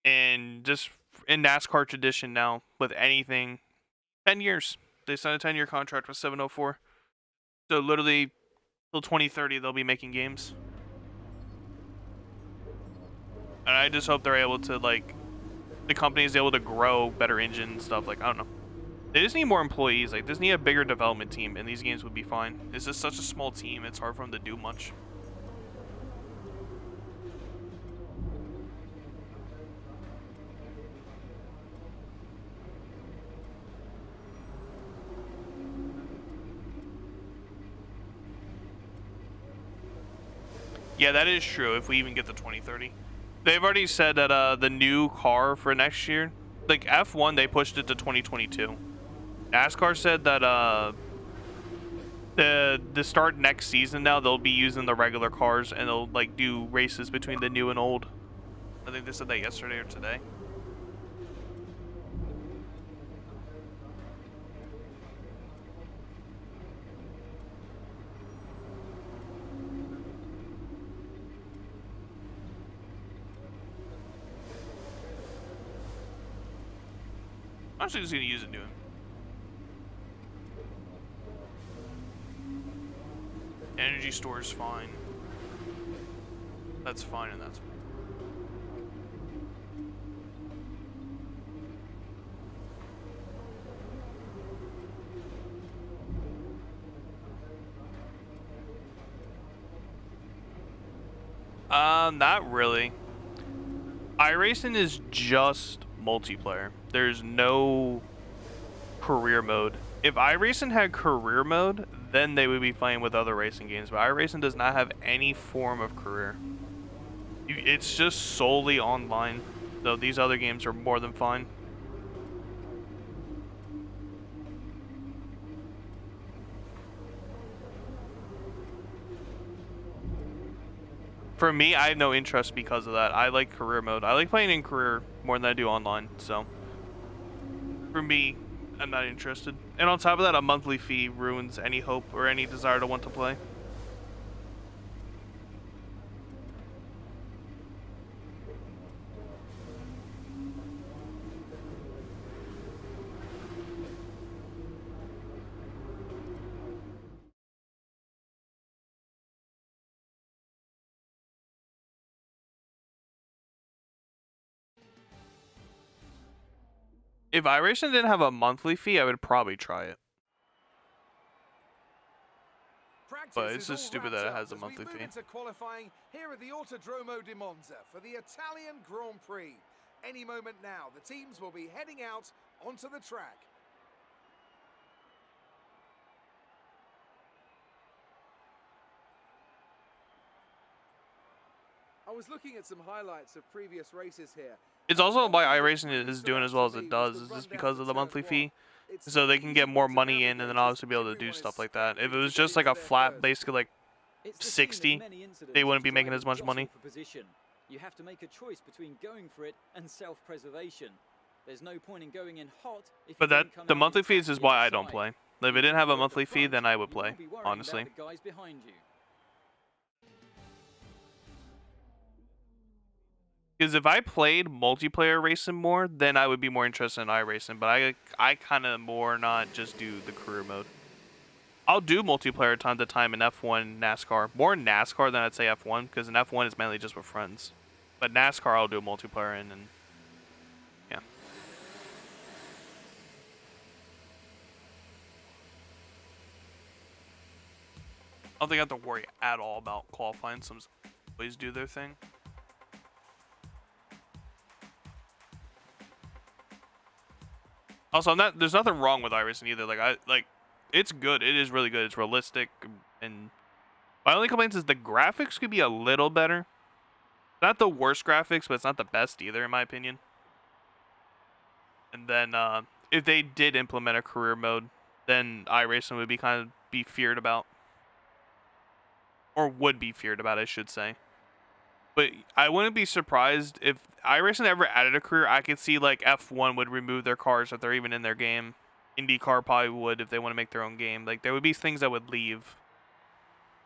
And just in NASCAR tradition now, with anything, 10 years. They signed a 10-year contract with 704. So literally, till 2030, they'll be making games. And I just hope they're able to, like, the company is able to grow better engine and stuff. Like, I don't know. They just need more employees. Like, they just need a bigger development team, and these games would be fine. It's just such a small team, it's hard for them to do much. Yeah, that is true, if we even get the 2030. They've already said that the new car for next year, like F1, they pushed it to 2022. NASCAR said that the start next season now, they'll be using the regular cars and they'll like do races between the new and old. I think they said that yesterday or today. I'm actually just gonna use it new. Energy store is fine. That's fine, and that's fine. Not really. iRacing is just multiplayer. There's no career mode. If iRacing had career mode, then they would be playing with other racing games. But iRacing does not have any form of career. It's just solely online. So these other games are more than fine. For me, I have no interest because of that. I like career mode. I like playing in career more than I do online. So for me, I'm not interested. And on top of that, a monthly fee ruins any hope or any desire to want to play. If iRacing didn't have a monthly fee, I would probably try it. But it's just stupid that it has a monthly fee. Into qualifying here at the Autodromo di Monza for the Italian Grand Prix. Any moment now, the teams will be heading out onto the track. I was looking at some highlights of previous races here. It's also why iRacing is doing as well as it does, is just because of the monthly fee. So they can get more money in and then obviously be able to do stuff like that. If it was just like a flat, basically like 60, they wouldn't be making as much money. You have to make a choice between going for it and self-preservation. There's no point in going in hot if but that the monthly fees is why I don't play. If it didn't have a monthly fee, then I would play, honestly. Because if I played multiplayer racing more, then I would be more interested in iRacing. But I kind of more not just do the career mode. I'll do multiplayer time to time in F1, NASCAR. More NASCAR than I'd say F1, because in F1 it's mainly just with friends. But NASCAR I'll do a multiplayer in, and yeah. I don't think I have to worry at all about qualifying. Some always do their thing. Also, there's nothing wrong with iRacing either. It's good. It is really good. It's realistic, and my only complaint is the graphics could be a little better. Not the worst graphics, but it's not the best either, in my opinion. And then if they did implement a career mode, then iRacing would be feared about, or would be feared about, I should say. But I wouldn't be surprised if iRacing ever added a career. I could see like F1 would remove their cars if they're even in their game. IndyCar probably would if they want to make their own game. Like there would be things that would leave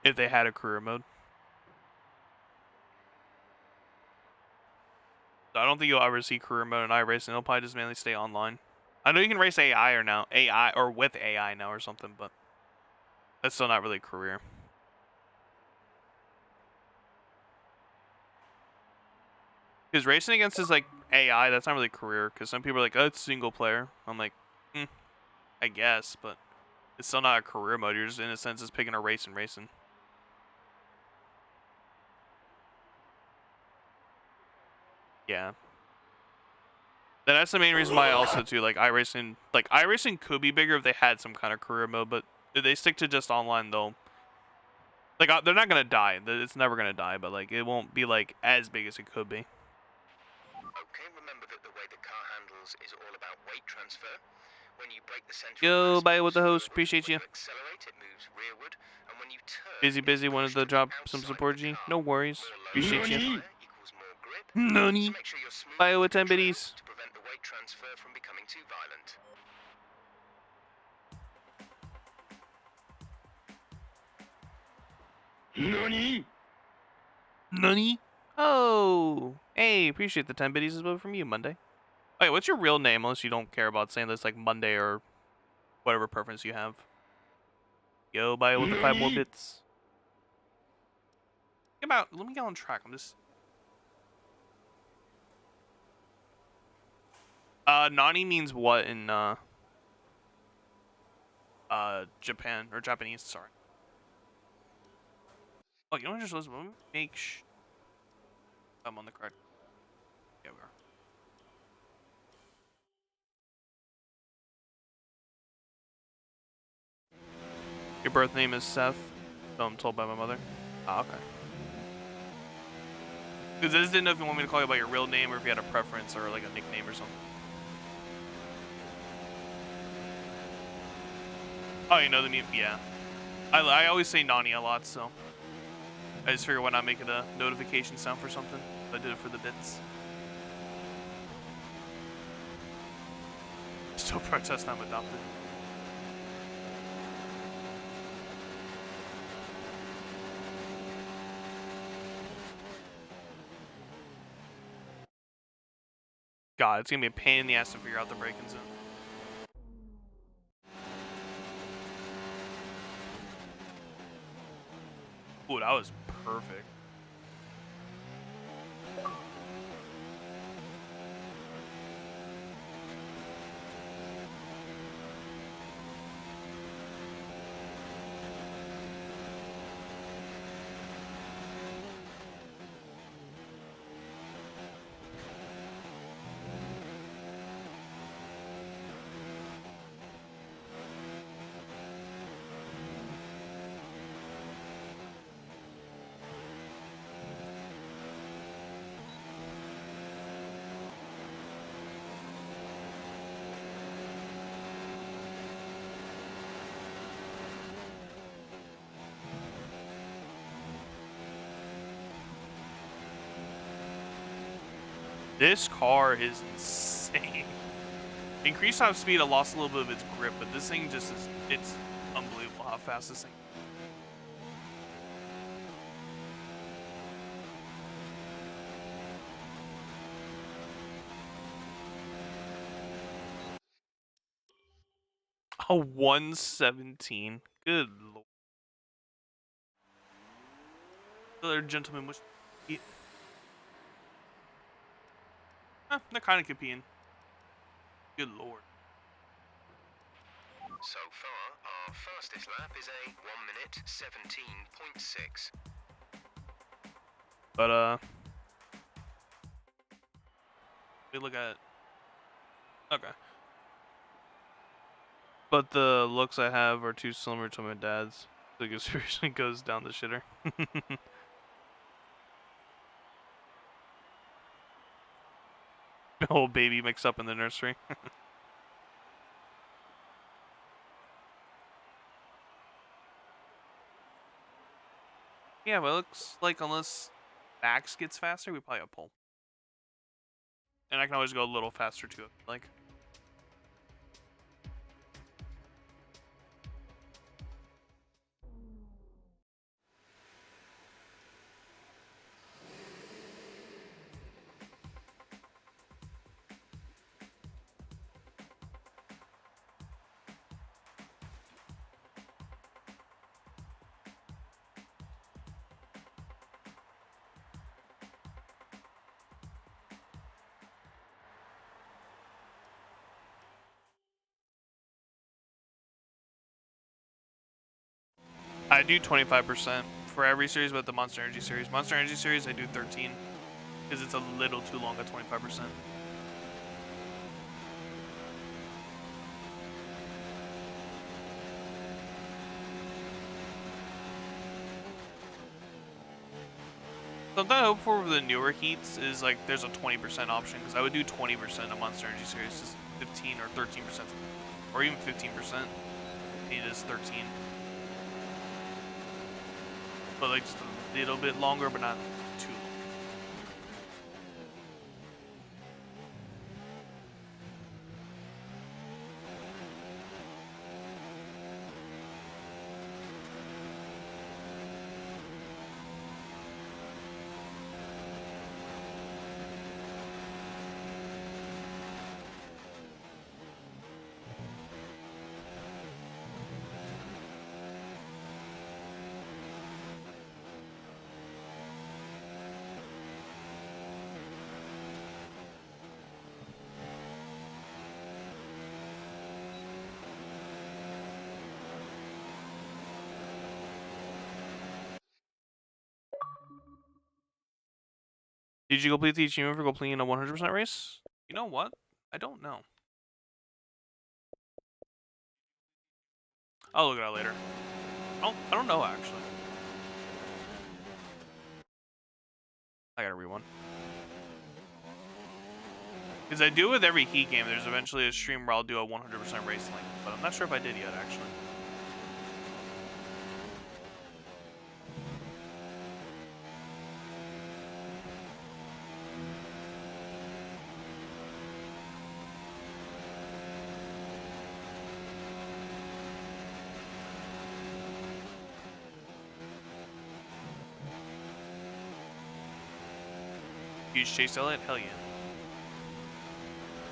if they had a career mode. So I don't think you'll ever see career mode in iRacing. It'll probably just mainly stay online. I know you can race AI or with AI now or something, but that's still not really a career. Because racing against is like AI, that's not really a career. Because some people are like, oh, it's single player. I'm like, I guess, but it's still not a career mode. You're just in a sense just picking a race and racing. Yeah. And that's the main reason why I also too like iRacing could be bigger if they had some kind of career mode, but if they stick to just online though, like they're not gonna die. It's never gonna die, but like it won't be like as big as it could be. Okay, remember that the way the car handles is all about weight transfer. When you break the center Yo, bye with the host. Appreciate you. Accelerate, it moves rearward, and when you turn, busy. Wanted to drop some support, G. No worries. Appreciate you. Nani? Bye with 10 biddies. To prevent the weight transfer from becoming too violent. Nani? Oh, hey, appreciate the 10 biddies as well from you, Monday. Wait, what's your real name? Unless you don't care about saying this like Monday or whatever preference you have. Yo, bye with the 5 more bits. Let me get on track. I'm just. Nani means what in Japan or Japanese? Sorry. Oh, you know what? Just let me make sure I'm on the correct. Yeah, we are. Your birth name is Seth. So I'm told by my mother. Ah, okay. Because I just didn't know if you want me to call you by your real name or if you had a preference or like a nickname or something. Oh, you know the name? Yeah. I always say Nani a lot, so I just figured why not make it a notification sound for something. I did it for the bits. Still protest I'm adopted. God, it's gonna be a pain in the ass to figure out the break-in zone. Ooh, that was perfect. This car is insane. Increased top speed, I lost a little bit of its grip, but this thing just is, it's unbelievable how fast this thing. A 117. Good lord. Other gentleman was. They're kind of competing. Good lord. So far, our fastest lap is a 1 minute 17.6. But we look at. Okay. But the looks I have are too similar to my dad's. So it seriously goes down the shitter. Whole baby mixed up in the nursery. Yeah, but it looks like unless Max gets faster, we probably have pole. And I can always go a little faster too, like. I do 25% for every series, but the Monster Energy series. Monster Energy series, I do 13 because it's a little too long at 25%. Something I hope for the newer heats is like there's a 20% option because I would do 20% of Monster Energy series, just 15 or 13%, or even 15%. It is 13, but like just a little bit longer, but not too long. Did you complete the achievement for completing a 100% race? You know what? I don't know. I'll look at it later. I don't know actually. I gotta read one. Because I do with every heat game, there's eventually a stream where I'll do a 100% race link, but I'm not sure if I did yet actually. Huge Chase Elliott? Hell yeah.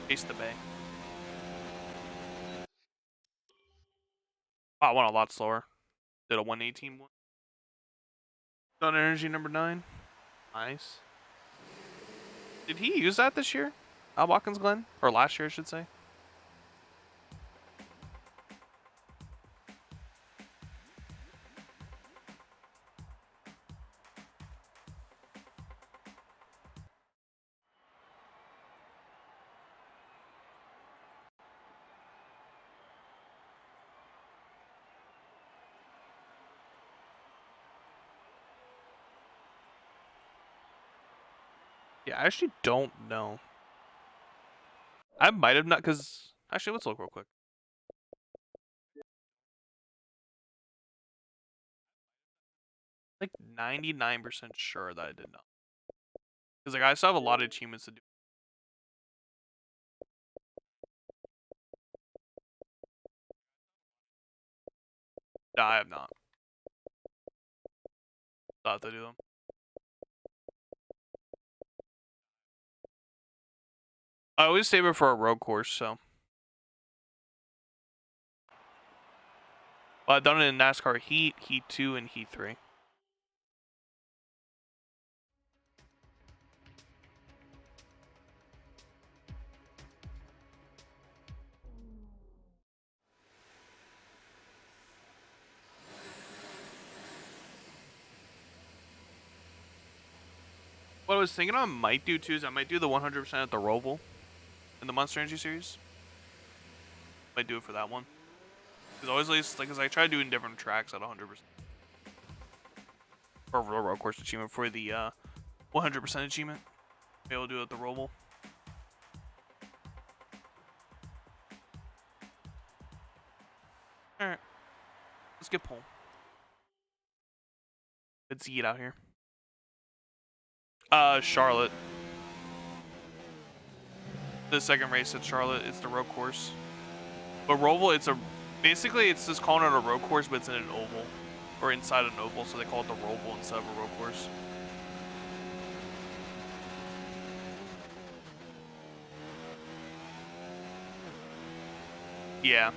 Chase the Bay. Oh, I went a lot slower. Did a 118 one. Sun Energy number 9. Nice. Did he use that this year? Al Watkins Glen? Or last year, I should say. Yeah, I actually don't know. I might have not, because... Actually, let's look real quick. Like 99% sure that I did not. Because like I still have a lot of achievements to do. No, I have not. I'll have to do them. I always save it for a road course, so. Well, I've done it in NASCAR Heat, Heat 2, and Heat 3. What I was thinking I might do too is I might do the 100% at the Roval in the Monster Energy series. Might do it for that one. Because always like, cause I try doing different tracks at 100%. Or the road course achievement for the 100% achievement. Maybe I'll do it at the Roval. All right, let's get pole. Let's see it out here. Charlotte. The second race at Charlotte, it's the road course. But Roval, basically it's just calling it a road course, but it's in an oval. Or inside an oval, so they call it the Roval instead of a road course. Yeah.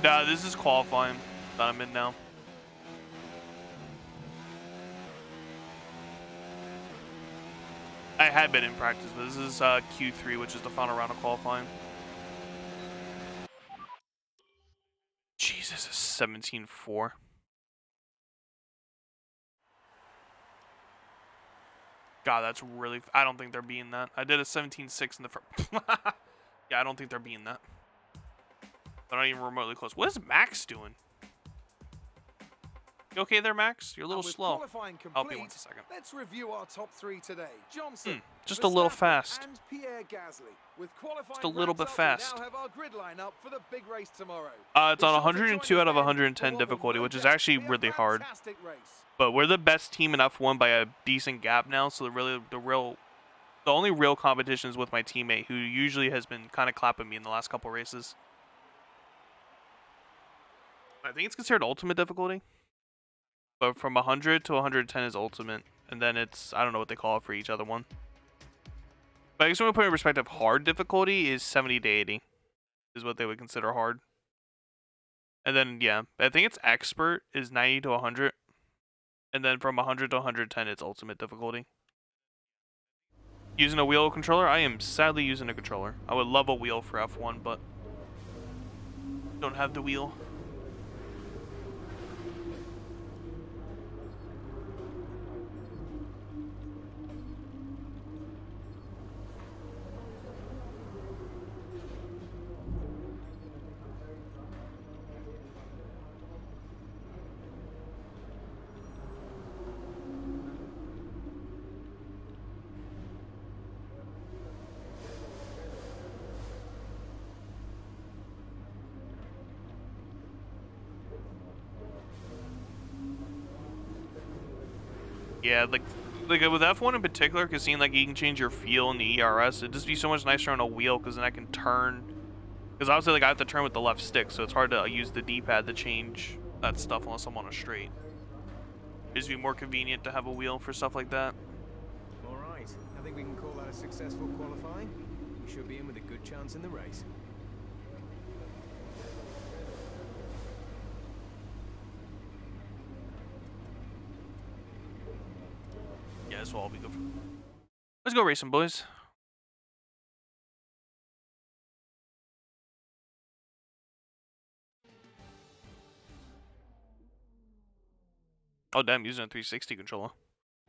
Nah, this is qualifying that I'm in now. I had been in practice, but this is Q3, which is the final round of qualifying. Jesus, 17-4. God, that's really... I don't think they're being that. I did a 17-6 in the first... Yeah, I don't think they're being that. They're not even remotely close. What is Max doing? You okay there, Max? You're a little slow. I'll be 1 second. Let's review our top 3 today. Johnson, just a little fast. and Pierre Gasly. With Just a little bit fast. We now have our grid lineup for the big race tomorrow. It's on 102 out of 110 difficulty, which is actually really hard. But we're the best team in F1 by a decent gap now, so the only real competition is with my teammate, who usually has been kind of clapping me in the last couple races. I think it's considered ultimate difficulty. But from 100 to 110 is ultimate. And then it's, I don't know what they call it for each other one. But I guess when we put in perspective, hard difficulty is 70 to 80. Is what they would consider hard. And then, yeah, I think it's expert is 90 to 100. And then from 100 to 110, it's ultimate difficulty. Using a wheel controller? I am sadly using a controller. I would love a wheel for F1, but don't have the wheel. Yeah, like like with F1 in particular, because seeing like you can change your feel in the ERS, it'd just be so much nicer on a wheel, because then I can turn. Because obviously, like I have to turn with the left stick, so it's hard to use the D-pad to change that stuff unless I'm on a straight. It'd just be more convenient to have a wheel for stuff like that. All right, I think we can call that a successful qualifying. We should be in with a good chance in the race. Yeah, this will all be good. Let's go racing, boys. Oh, damn, using a 360 controller.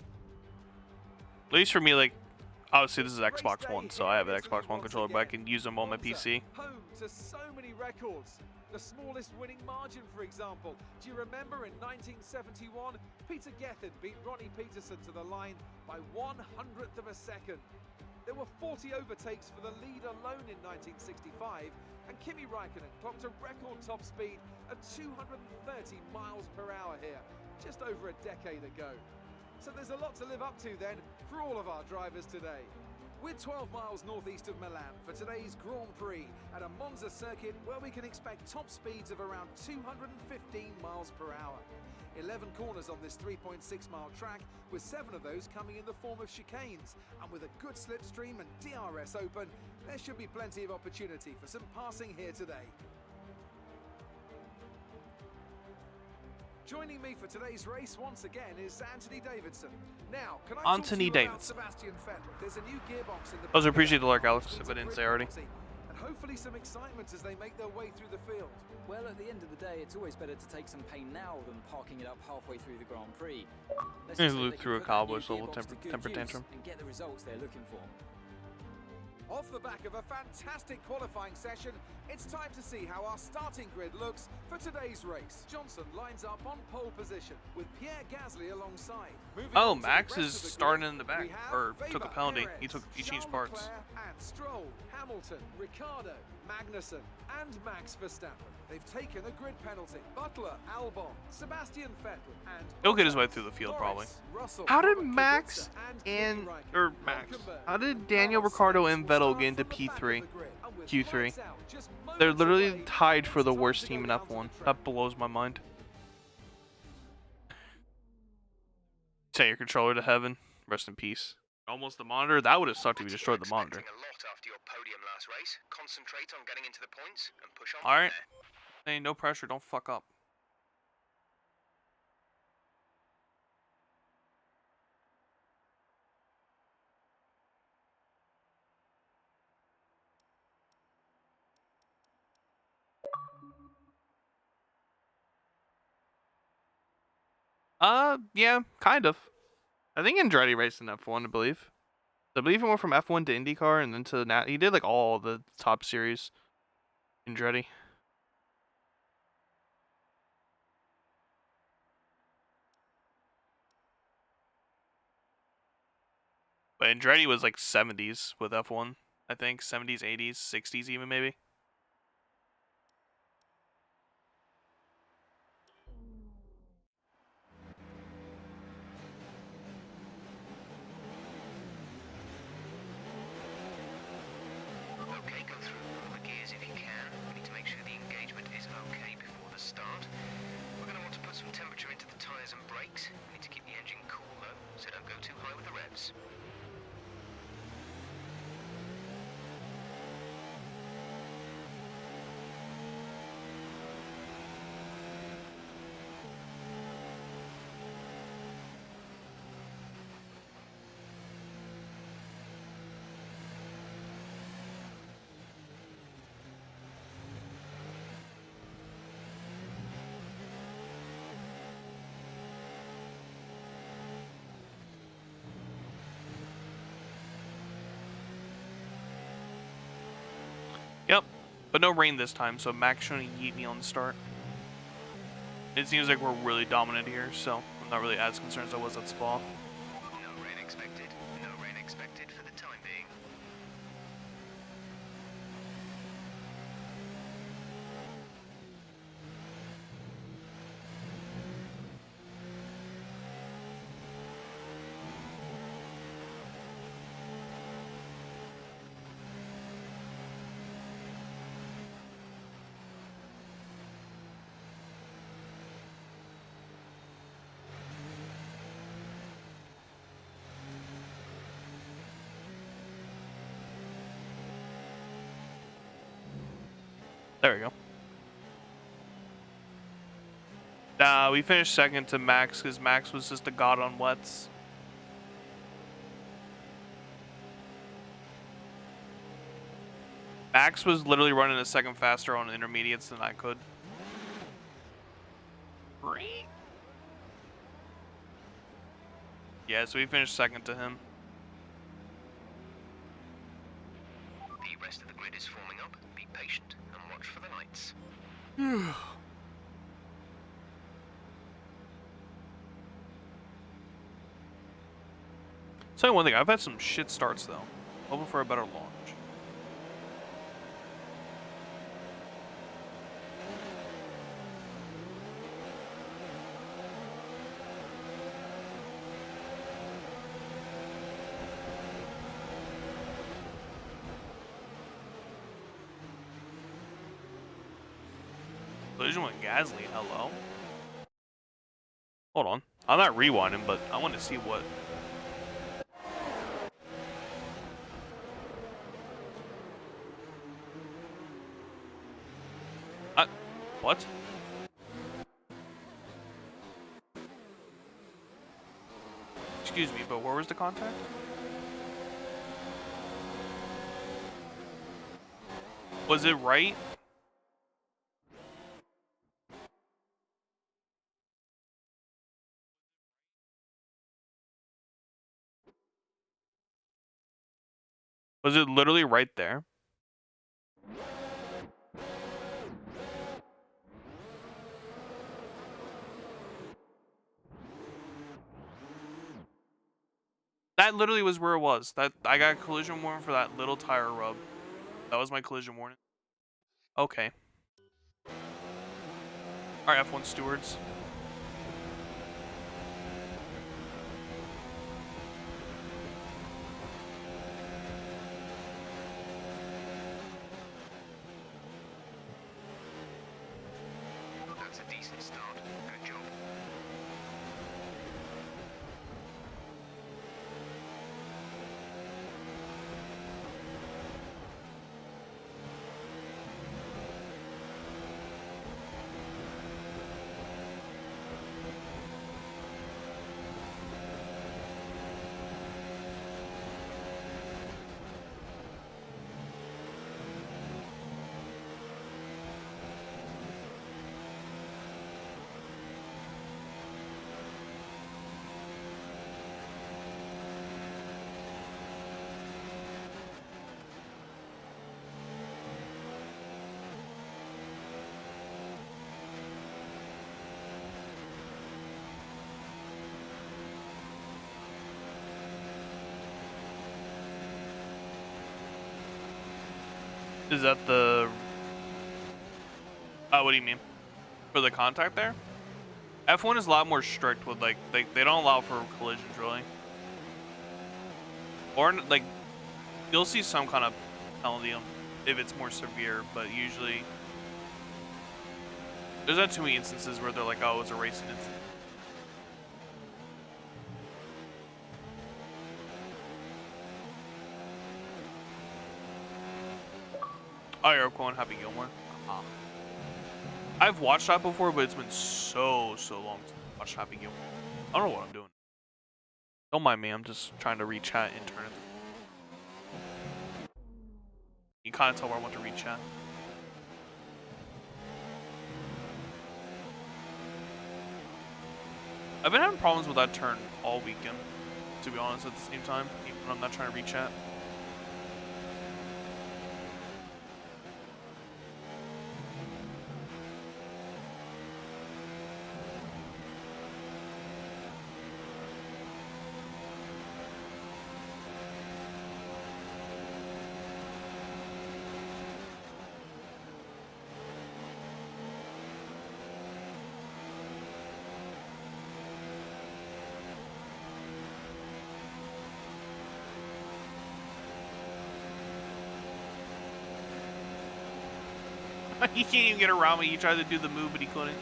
At least for me, like, obviously this is Xbox One, so I have an Xbox One controller, but I can use them on my PC. Home to so many records. The smallest winning margin, for example. Do you remember in 1971, Peter Gethin beat Ronnie Peterson to the line by 1/100th of a second. There were 40 overtakes for the lead alone in 1965, and Kimi Raikkonen clocked a record top speed of 230 miles per hour here, just over a decade ago. So there's a lot to live up to then for all of our drivers today. We're 12 miles northeast of Milan for today's Grand Prix at a Monza circuit where we can expect top speeds of around 215 miles per hour. 11 corners on this 3.6-mile track, with 7 of those coming in the form of chicanes. And with a good slipstream and DRS open, there should be plenty of opportunity for some passing here today. Joining me for today's race once again is Anthony Davidson. Now, can I Anthony talk to you about Davidson. Sebastian Vettel? There's a new gearbox in the I also appreciate the lark, Alex, if I didn't say already. and hopefully some excitement as they make their way through the field. Well, at the end of the day, it's always better to take some pain now than parking it up halfway through the Grand Prix. Let's Yeah, just say loop they can through a put that new Cowboys level gearbox to good temper use tantrum. and get the results they're looking for. Off the back of a fantastic qualifying session, it's time to see how our starting grid looks for today's race. Johnson lines up on pole position with Pierre Gasly alongside. Moving Oh, on to the Max rest is of the starting grid, in the back, we have or took a Weber, penalty. Perez, He changed Charles parts. Leclerc and Stroll, Hamilton, Ricciardo, Magnussen, and Max Verstappen. They've taken a grid penalty. Butler, Albon, Sebastian Vettel, and He'll get his way Bottas, through the field, Norris, probably. Russell, How did Robert Max Kubica, and Kimi Raikkonen, or Max? Hulkenberg, How did and Daniel Carlos Ricciardo Sainz and will Vettel start get into from the back of P3? the grid. And with Q3. lights out, just They're moments literally away, tied for it's the time worst to team go in down to the F1. track. That blows my mind. Send your controller to heaven. Rest in peace. Almost the monitor. That would have sucked if you destroyed the monitor. Expecting a lot after your podium last race. Concentrate on getting into the points and push on All right. from there. Hey, no pressure. Don't fuck up. Yeah, kind of. I think Andretti raced in F1, I believe. I believe he went from F1 to IndyCar and then to Nat. He did like all the top series. Andretti. But Andretti was like 70s with F1, I think. 70s, 80s, 60s even maybe. Okay, go through all the gears if you can. We need to make sure the engagement is okay before the start. We're going to want to put some temperature into the tyres and brakes. We need to keep the engine cool though, so don't go too high with the revs. Yep. But no rain this time, so Max shouldn't yeet me on the start. It seems like we're really dominant here, so I'm not really as concerned as I was at Spa. No rain expected. No rain expected for the time being. There we go. Nah, we finished second to Max because Max was just a god on wets. Max was literally running a second faster on intermediates than I could. Yeah, so we finished second to him. The rest of the grid is forming up. Be patient and watch for the lights. Tell you one thing, I've had some shit starts though. Hoping for a better launch. Collision with Gasly, hello? Hold on. I'm not rewinding, but I want to see what... What? Excuse me, but where was the contact? Was it right? Was it literally right there? That literally was where it was. That I got a collision warning for that little tire rub. That was my collision warning. Okay. Alright, F1 stewards. That's a decent start. Good job. Is that the... what do you mean? For the contact there? F1 is a lot more strict with, like, they don't allow for collisions, really. Or, like, you'll see some kind of penalty if it's more severe, but usually... There's not too many instances where they're like, oh, it's a racing incident. Oh, you're going Happy Gilmore. I've watched that before, but it's been so long since I watched Happy Gilmore. I don't know what I'm doing. Don't mind me, I'm just trying to read chat and turn it. You can kind of tell where I want to read chat. I've been having problems with that turn all weekend, to be honest, at the same time, even when I'm not trying to read chat. He can't even get around me. He tried to do the move, but he couldn't.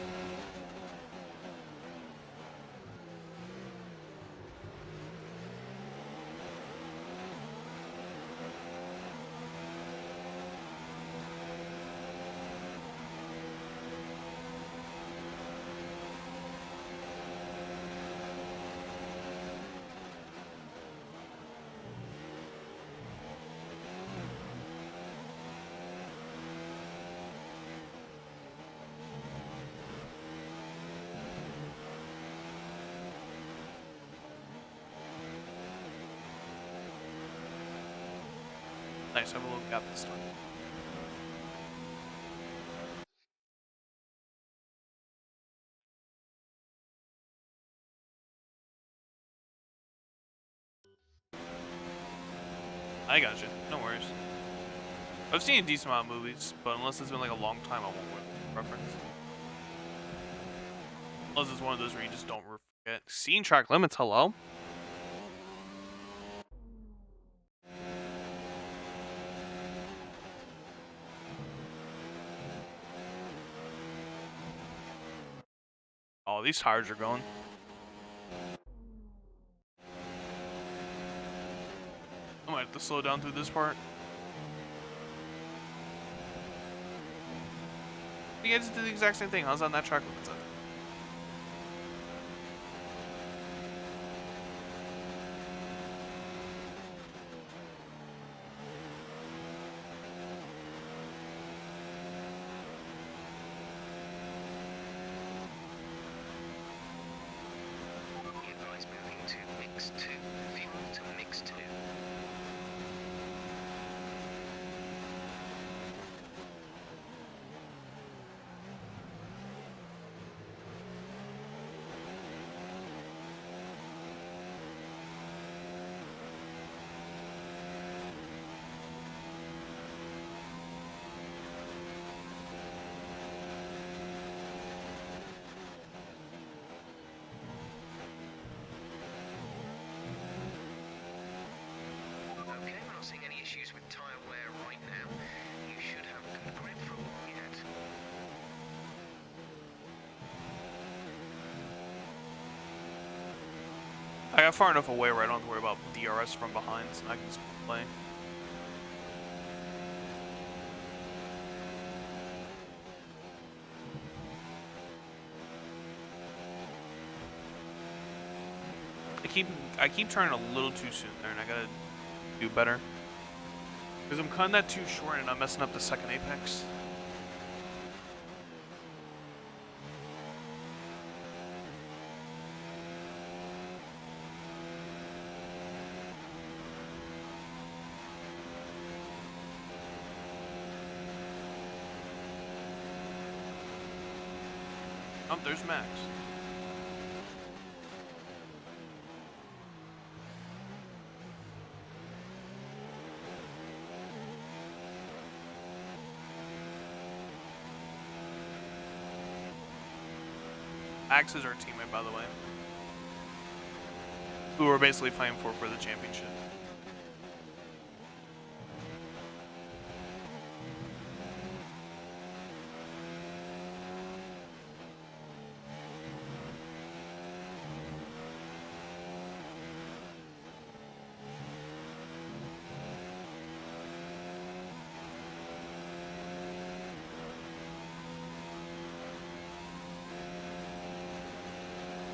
Nice, I have a little gap this time. I got you. No worries. I've seen a decent amount of movies, but unless it's been like a long time, I won't reference. Unless it's one of those where you just don't forget. Scene track limits, hello? Oh, these tires are going. I might have to slow down through this part. You guys did the exact same thing. How's on that track limits? Be advised moving to mix 2. Fuel to mix 2. Okay, we're not seeing any issues with tyre wear right now. You should have good grip for a while yet. I got far enough away where I don't have to worry about DRS from behind, so I can just play. I keep turning a little too soon there, and I gotta do better. Because I'm cutting that too short and I'm messing up the second apex. Oh, there's Max. Max is our teammate, by the way. Who we're basically fighting for the championship.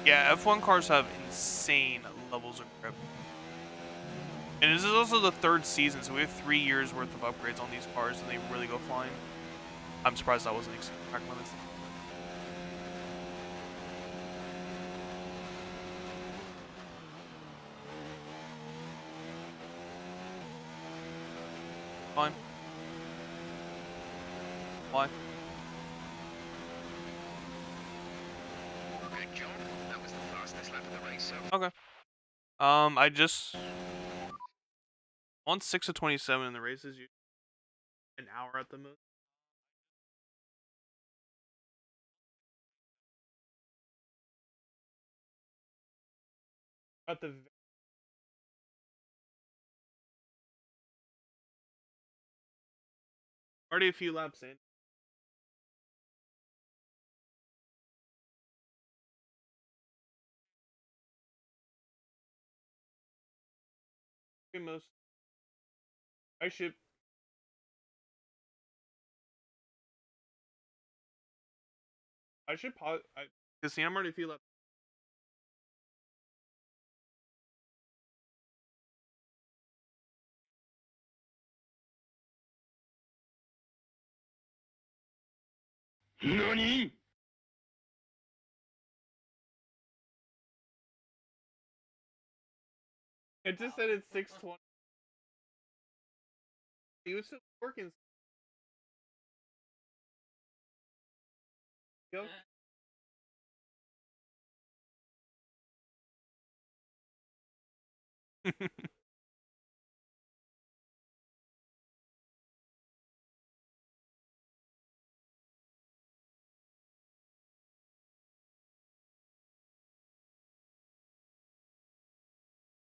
Yeah, F1 cars have insane levels of grip. And this is also the third season, so we have 3 years worth of upgrades on these cars, and they really go flying. I'm surprised that wasn't exceeding track limits. Fine. Why? Good job. That was the fastest lap of the race so Okay. I just on 6 of 27 in the races, you an hour at the most. At the already a few laps in. Most. I should. I should pause. Cause see, I'm already a few laps. NANI?! It just said it's 6:20. He was still working. Go.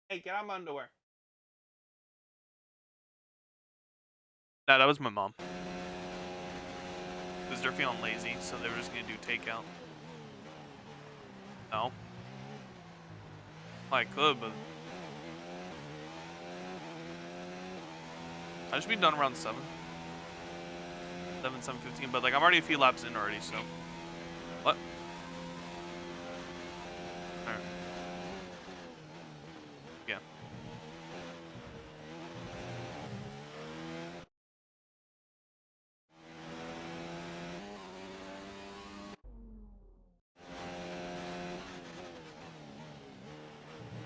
Hey, get out of my underwear. Nah, that was my mom. Because they're feeling lazy, so they were just gonna do takeout. No. I could, but I should be done around 7. 7:15, but like I'm already a few laps in already, so. What? Alright. Yeah.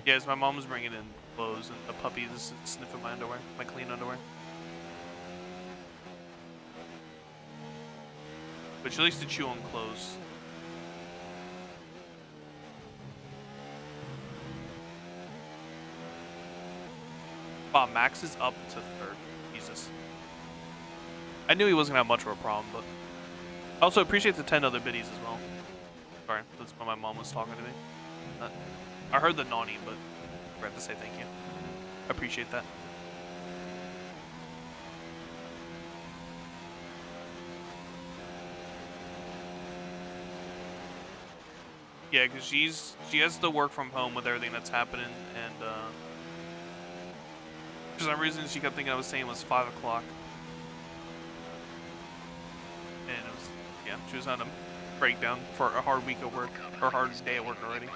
Yes, my mom was bringing in clothes, and the puppy is sniffing my underwear, my clean underwear. But she likes to chew on clothes. Wow, Max is up to 3rd. Jesus. I knew he wasn't gonna have much of a problem, but I also appreciate the 10 other biddies as well. Sorry, that's when my mom was talking to me. I heard the nonny, but I forgot to say thank you. I appreciate that. Yeah, because she has to work from home with everything that's happening, and for some reason she kept thinking I was saying it was 5 o'clock. And it was, yeah, she was on a breakdown for a hard week of work, or hard day at work already.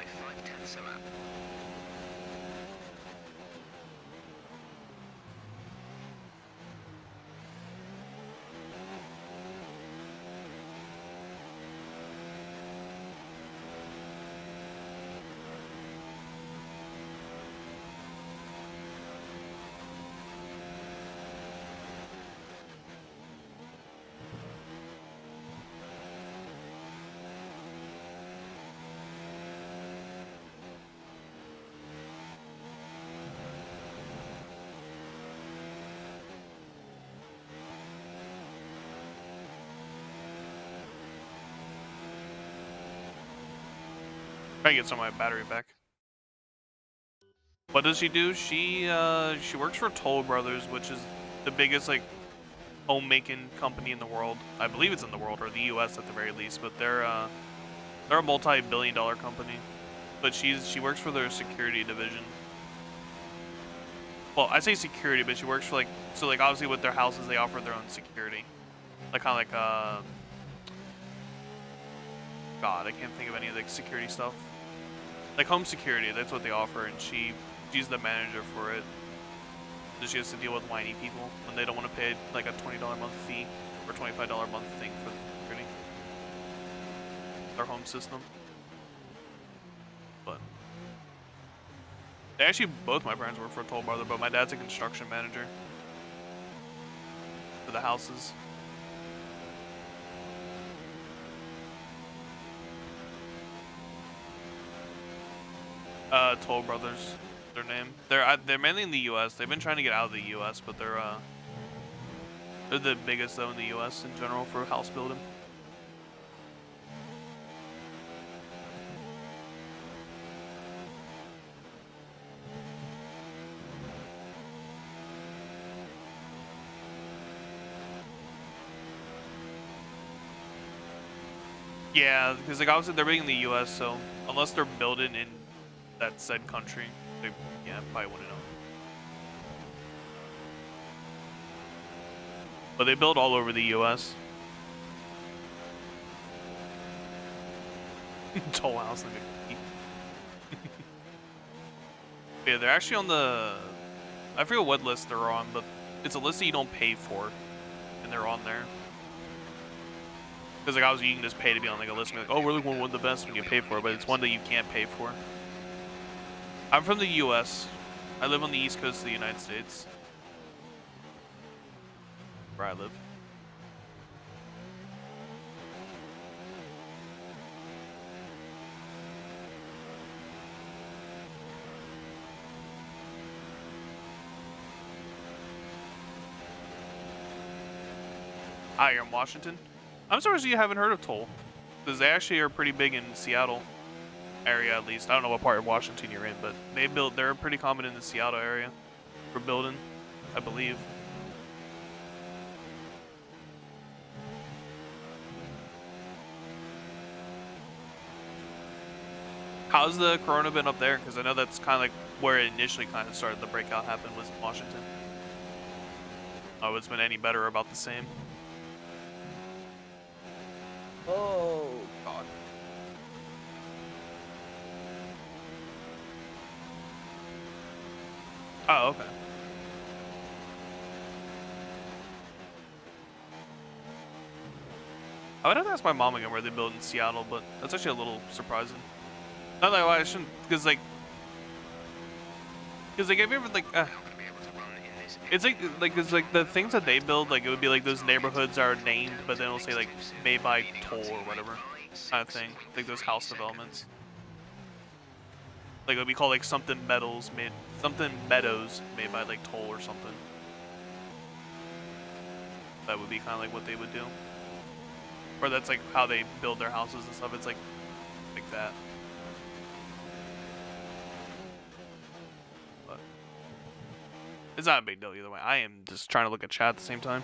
Try to get some of my battery back. What does she do? She works for Toll Brothers, which is the biggest like homemaking company in the world. I believe it's in the world, or the U.S. at the very least. But they're a multi-billion-dollar company. But she works for their security division. Well, I say security, but she works for like obviously with their houses they offer their own security, like kind of like God, I can't think of any of the security stuff. Like home security, that's what they offer, and she's the manager for it. So she has to deal with whiny people when they don't want to pay like a $20 a month fee or $25 a month thing for the security. Their home system. But actually both my parents work for a Toll Brother, but my dad's a construction manager for the houses. Toll Brothers, their name. They're mainly in the U.S. They've been trying to get out of the U.S., but they're the biggest though in the U.S. in general for house building. Yeah, because like obviously they're big in the U.S., so unless they're building in that said country, they probably wouldn't know. But they build all over the U.S. Toll house. Yeah, they're actually on the. I forget what list they're on, but it's a list that you don't pay for, and they're on there. Because like obviously you can just pay to be on like a list and be like, oh, we're like one of the best when you pay for it, but it's one that you can't pay for. I'm from the U.S. I live on the East Coast of the United States. where I live. Ah, you're in Washington? I'm surprised you haven't heard of Toll, because they actually are pretty big in Seattle area, at least. I don't know what part of Washington you're in, but they're pretty common in the Seattle area for building, I believe. How's the corona been up there? Because I know that's kind of like where it initially kind of started, the breakout happened was in Washington. Oh, it's been any better or about the same? Oh, God. Oh, okay. I would have to ask my mom again where they build in Seattle, but that's actually a little surprising. Not that I shouldn't, because like have you ever like, it's cause like the things that they build, like it would be like those neighborhoods are named, but then it'll say like made by Toll or whatever kind of thing, like those house developments. Like it would be called like something Meadows made by like Toll or something. That would be kind of like what they would do, or that's like how they build their houses and stuff. It's like that. But it's not a big deal either way. I am just trying to look at chat at the same time.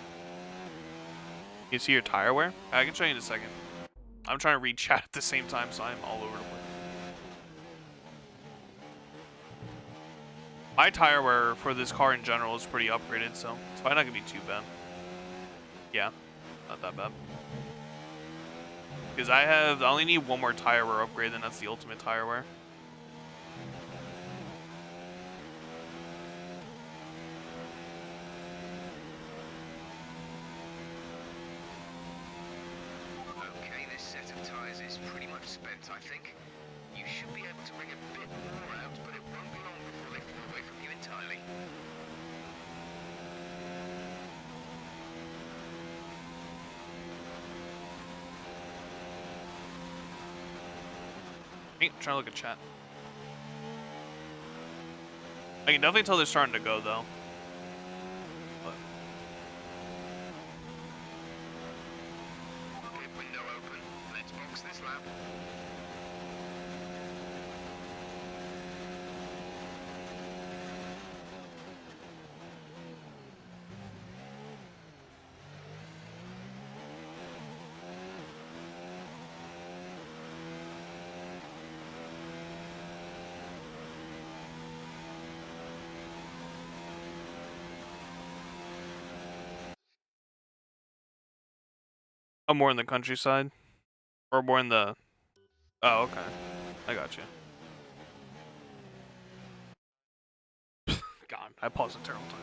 You see your tire wear? I can show you in a second. I'm trying to read chat at the same time, so I'm all over the place. My tire wear for this car in general is pretty upgraded, so it's probably not gonna be too bad. Yeah, not that bad. Because I only need one more tire wear upgrade, and that's the ultimate tire wear. Okay, this set of tires is pretty much spent, I think. You should be able to bring a bit more out, but it won't be long before they fall away from you entirely. Hey, trying to look at chat. I can definitely tell they're starting to go though. But Pit window open. Let's box this lap. I'm more in the countryside, or more in the. Oh, okay. I got you. God, I paused a terrible time.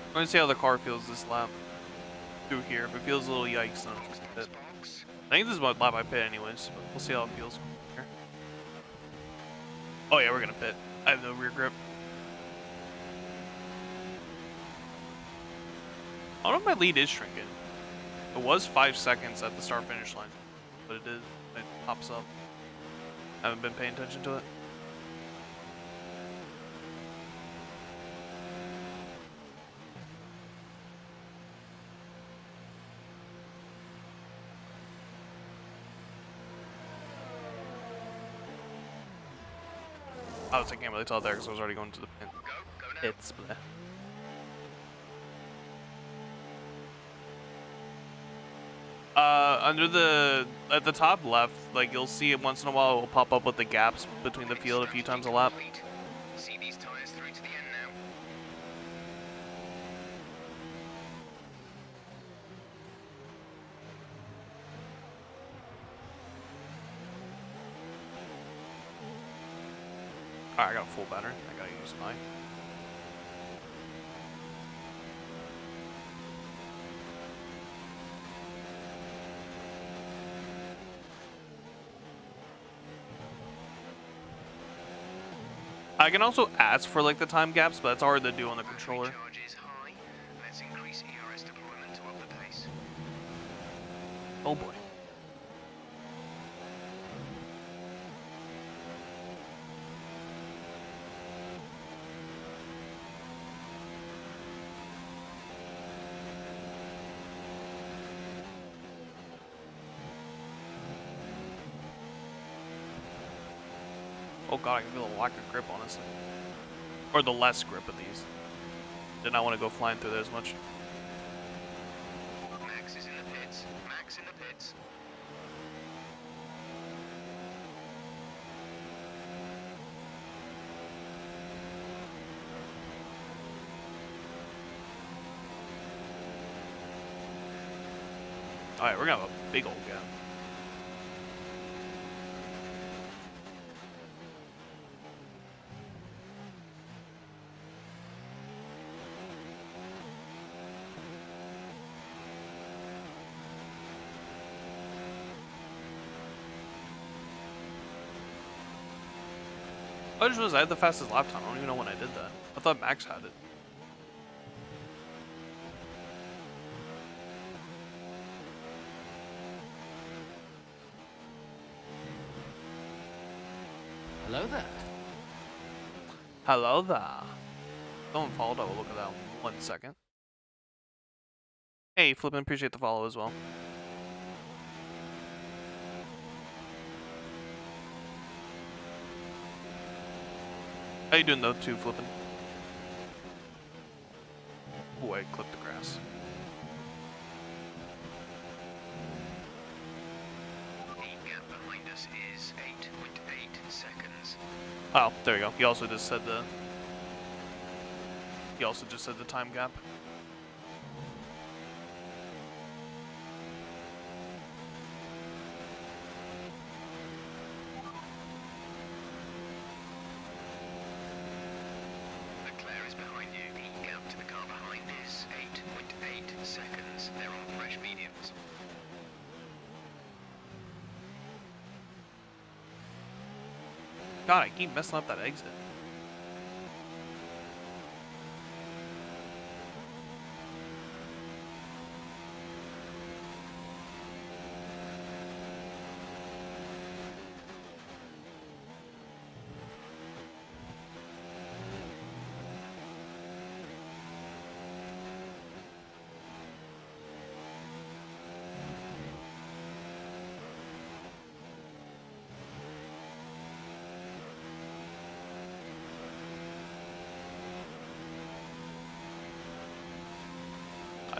I'm gonna see how the car feels this lap through here. If it feels a little yikes, then I'll just pit. I think this is what lap I pit anyways, but we'll see how it feels here. Oh yeah, we're gonna pit. I have no rear grip. I don't know if my lead is shrinking. It was 5 seconds at the start finish line, but it pops up. I haven't been paying attention to it. I can't really tell there because I was already going to the pit. It's bleh. At the top left, like you'll see it once in a while. It will pop up with the gaps between the field a few times a lap. See these tires through to the end now. Alright, I got a full battery. I gotta use mine. I can also ask for like the time gaps, but it's hard to do on the controller. Charge is high. Let's increase ERS deployment to up the pace. Oh boy. Oh god, I can feel the lack of grip, honestly. Or the less grip of these. Did not want to go flying through there as much. Max is in the pits. Max in the pits. Alright, we're gonna have a big old gap. I just realized I had the fastest lap time. I don't even know when I did that. I thought Max had it. Hello there. Hello there. Someone followed. I will look at that in 1 second. Hey, Flippin', appreciate the follow as well. How you doing though, too, Flippin'? Oh, I clipped the grass. The gap behind us is 8.8 seconds. Oh, there you go. He also just said the. He also just said the time gap. Leclerc is behind you. The gap to the car behind is 8.8 seconds. They're on fresh mediums. God, I keep messing up that exit.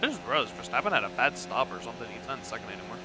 I just realized Verstappen had a bad stop or something. He's not in second anymore.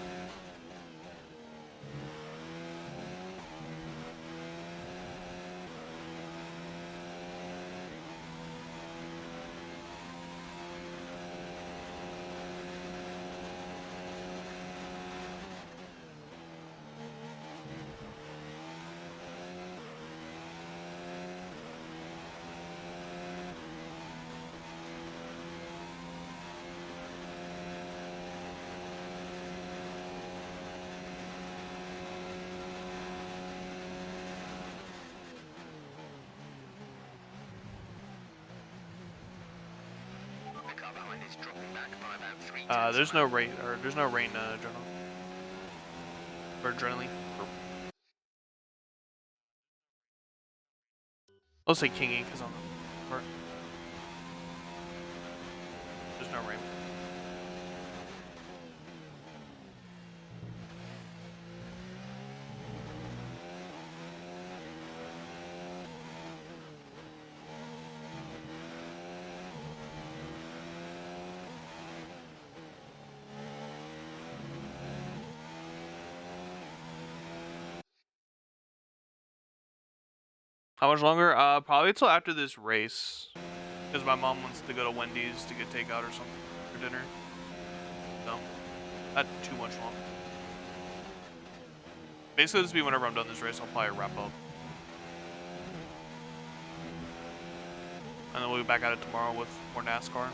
The car behind is dropping back by about 3 There's no rain, journal. Or adrenaline. I'll say King Ink is on the part. There's no rain. How much longer? Probably till after this race. Because my mom wants to go to Wendy's to get takeout or something for dinner. So, not too much longer. Basically, this will be whenever I'm done this race, I'll probably wrap up. And then we'll be back at it tomorrow with more NASCAR.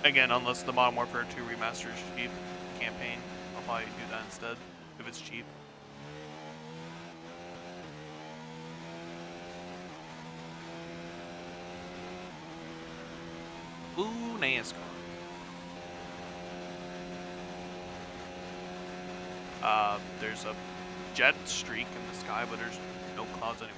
Again, unless the Modern Warfare 2 remaster is cheap campaign, I'll probably do that instead if it's cheap. Ooh, NASCAR. There's a jet streak in the sky, but there's no clouds anywhere.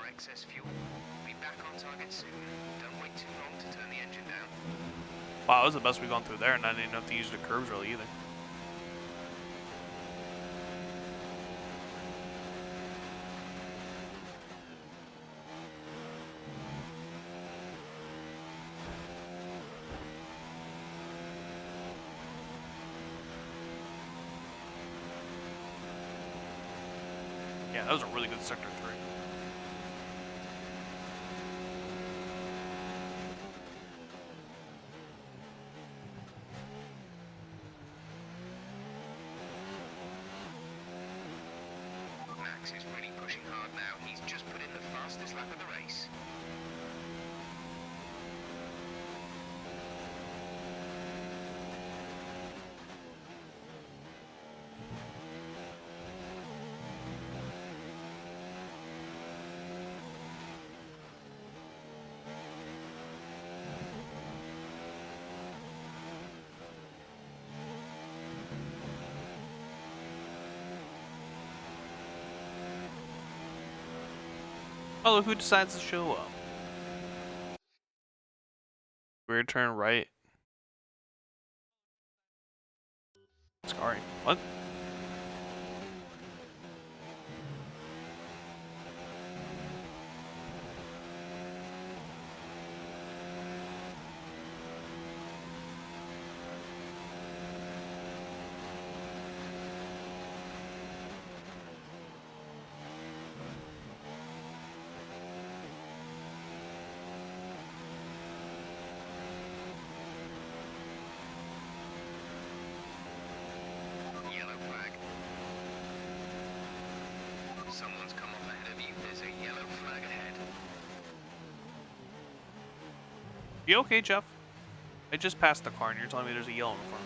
Excess fuel. We'll be back on target soon. Don't wait too long to turn the engine down. Wow, that was the best we've gone through there, and I didn't have to use the curves really either. Yeah, that was a really good sector 3. Max is really pushing hard now. He's just put in the fastest lap of the race. Oh, look who decides to show up. Rear turn right. Sorry. What? Yellow flag. Someone's come off ahead of you. There's a yellow flag ahead. You okay, Jeff? I just passed the car and you're telling me there's a yellow in front.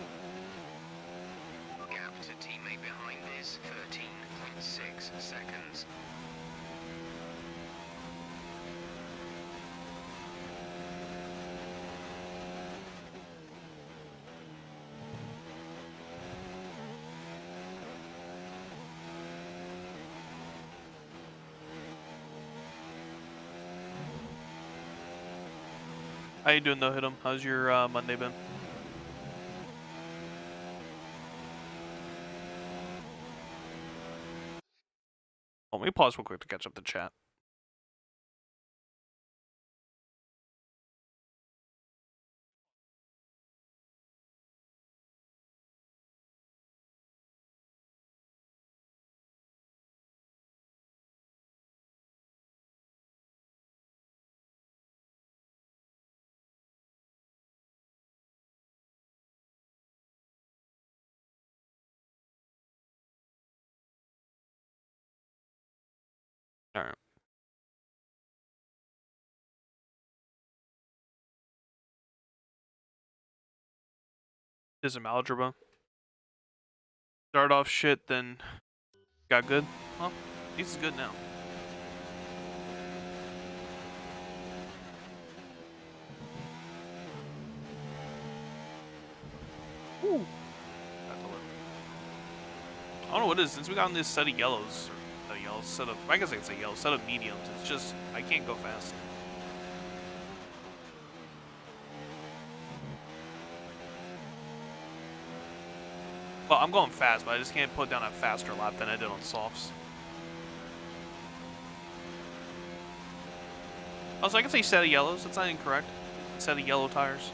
Gap to teammate behind is 13.6 seconds. How you doing though, Hit 'em? How's your Monday been? Let me pause real quick to catch up the chat. Alright. Did some algebra. Start off shit, then got good. Well, this is good now. Woo. I don't know what it is. Since we got in this set of yellows, or yellow set of, I guess I could say yellow set of mediums. It's just, I can't go fast. Well, I'm going fast, but I just can't put down a faster lap than I did on softs. Also, I can say set of yellows. That's not incorrect. Set of yellow tires.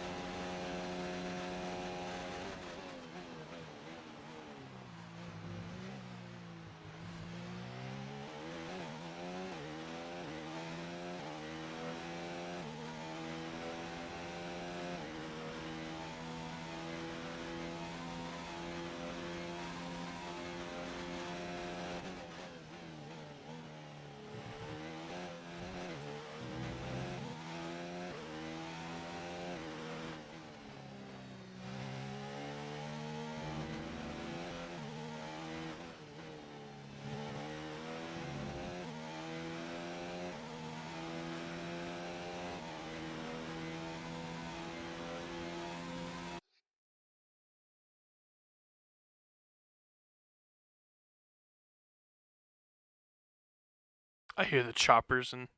I hear the choppers and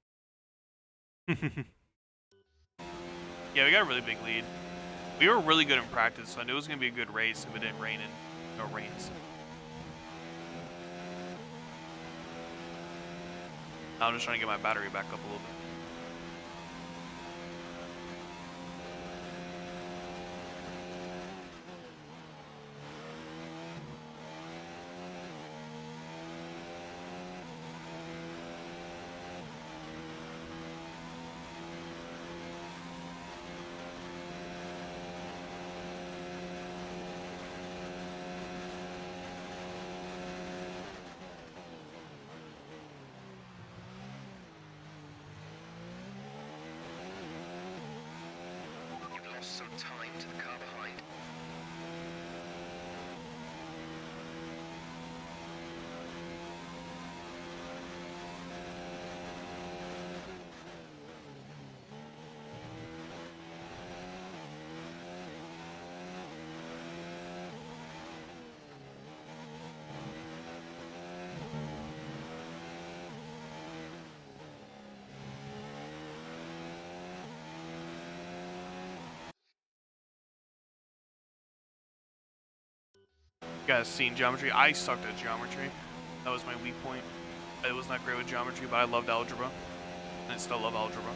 yeah, we got a really big lead. We were really good in practice, so I knew it was gonna be a good race if it didn't rain and no rains. Now I'm just trying to get my battery back up a little bit. Some time to the car behind. You guys seen geometry? I sucked at geometry. That was my weak point. I was not great with geometry, but I loved algebra. And I still love algebra.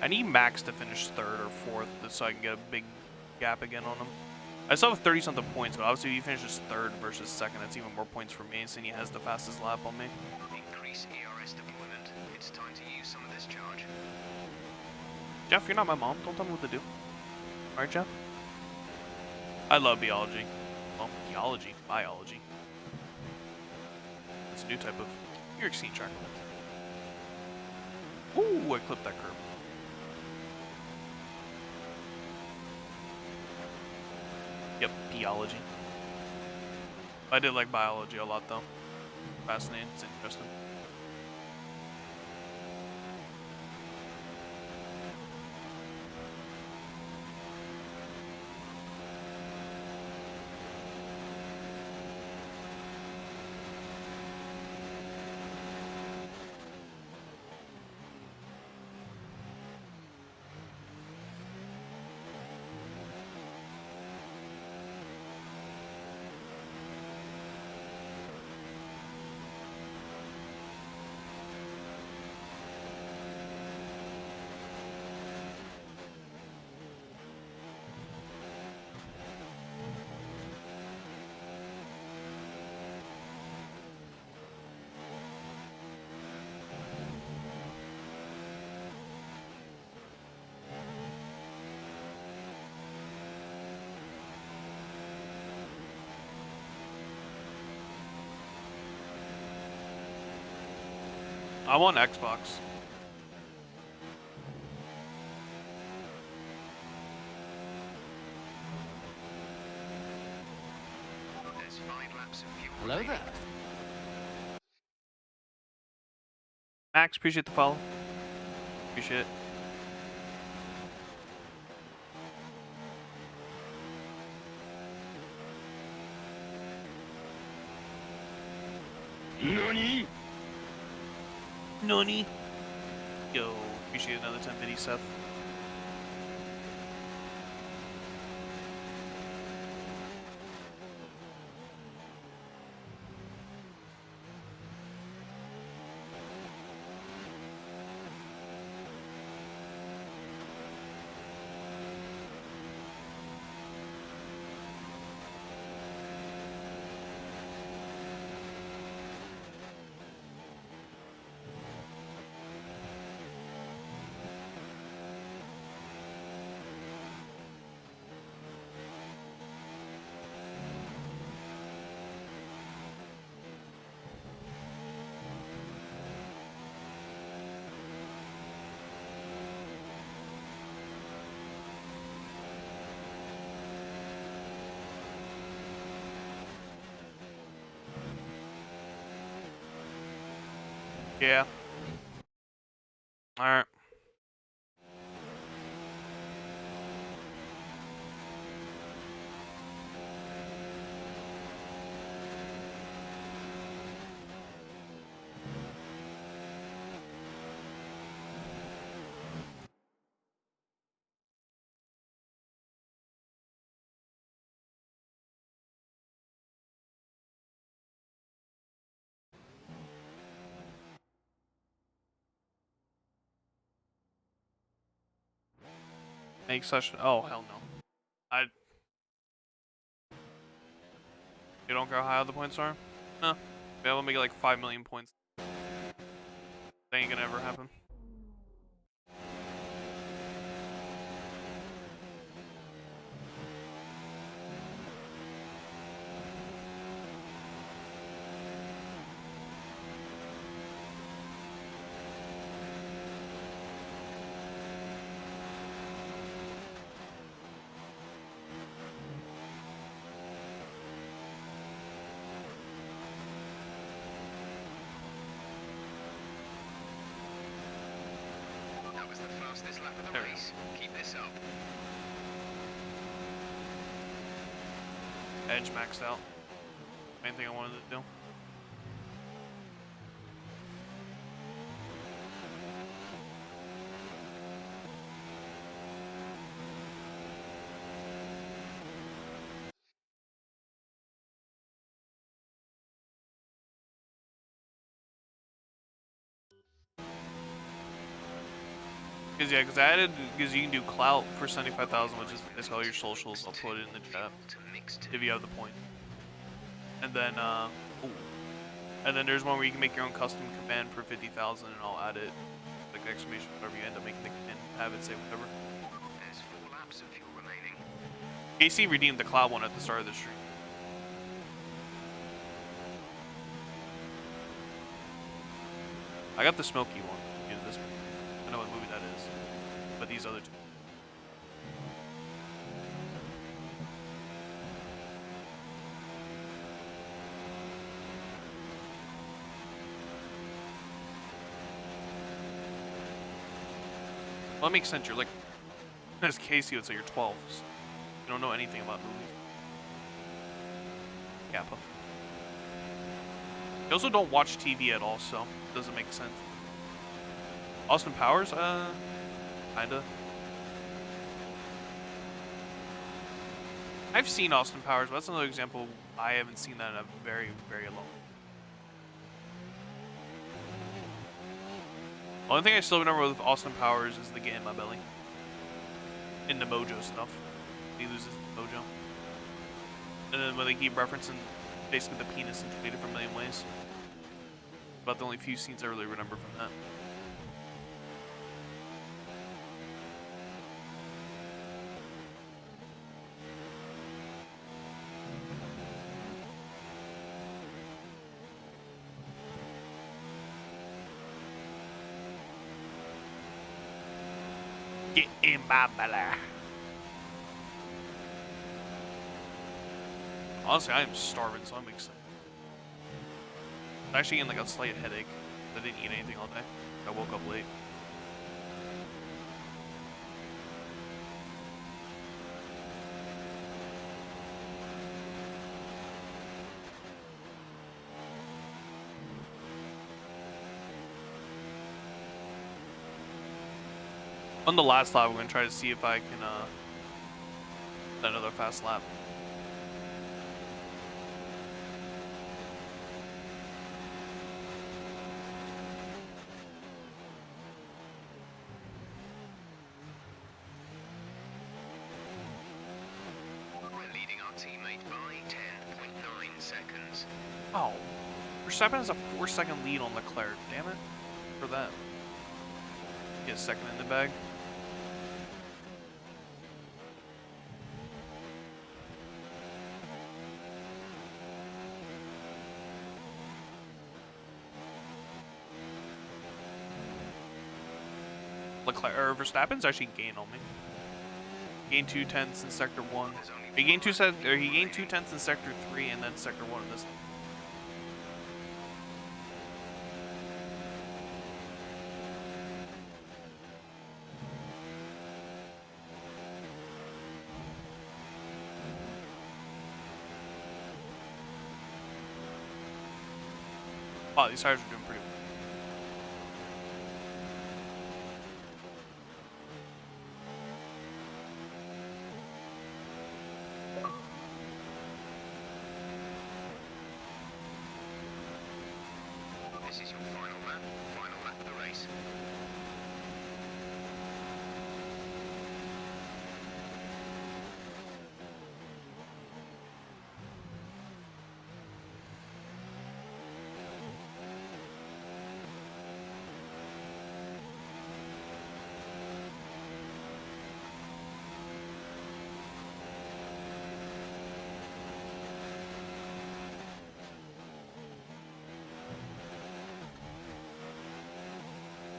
I need Max to finish third or fourth so I can get a big gap again on him. I still have 30-something points, but obviously if he finishes third versus second, that's even more points for me, since he has the fastest lap on me. Increase ERS deployment. It's time to use some of this charge. Jeff, you're not my mom. Don't tell me what to do. Alright, Jeff? I love biology. Well, biology. It's a new type of New York City track. Ooh, I clipped that curb. Yep, biology. I did like biology a lot, though. Fascinating. It's interesting. I'm on Xbox. There's 5 laps of fuel Hello remaining. there. Max, appreciate the follow. Appreciate it. NANI? Nani? Yo, appreciate another 1050 Seth. Yeah. Alright. Make such. Oh, hell no. You don't care how high the points are? No. Maybe I'll make it like 5 million points. That ain't gonna ever happen. That was the fastest lap of the There we go. race. Keep this up. Edge maxed out. Main thing I wanted to do. Because I added, because you can do clout for 75,000, which is all your socials. I'll put it in the chat if you have the point. And then, ooh. And then there's one where you can make your own custom command for 50,000, and I'll add it, like exclamation, whatever you end up making the command, have it say whatever. There's 4 laps of fuel remaining. Casey redeemed the cloud one at the start of the stream. I got the smoky one. You know, this one. I know what movie that is. But these other two. Well, that makes sense. You're like, as Casey would say, you're 12. So you don't know anything about movies. Kappa. You also don't watch TV at all, so it doesn't make sense. Austin Powers? Kinda. I've seen Austin Powers, but that's another example. I haven't seen that in a very, very long. The only thing I still remember with Austin Powers is the get in my belly. In the Mojo stuff. He loses the Mojo. And then when they keep referencing basically the penis in 20 different million ways. About the only few scenes I really remember from that. Get in my belly. Honestly, I am starving, so I'm excited. I'm actually getting like a slight headache. I didn't eat anything all day. I woke up late. On the last lap, we're gonna try to see if I can another fast lap. We're leading our teammate by 10.9 seconds. Oh, Verstappen has a 4-second lead on Leclerc. Damn it, for that. Get second in the bag. Leclerc or Verstappen's actually gained on me. Gained 2/10 in sector 1. He gained 2/10 in sector 3 and then sector 1 in this. Wow, these tires are doing pretty well. This is your final lap of the race.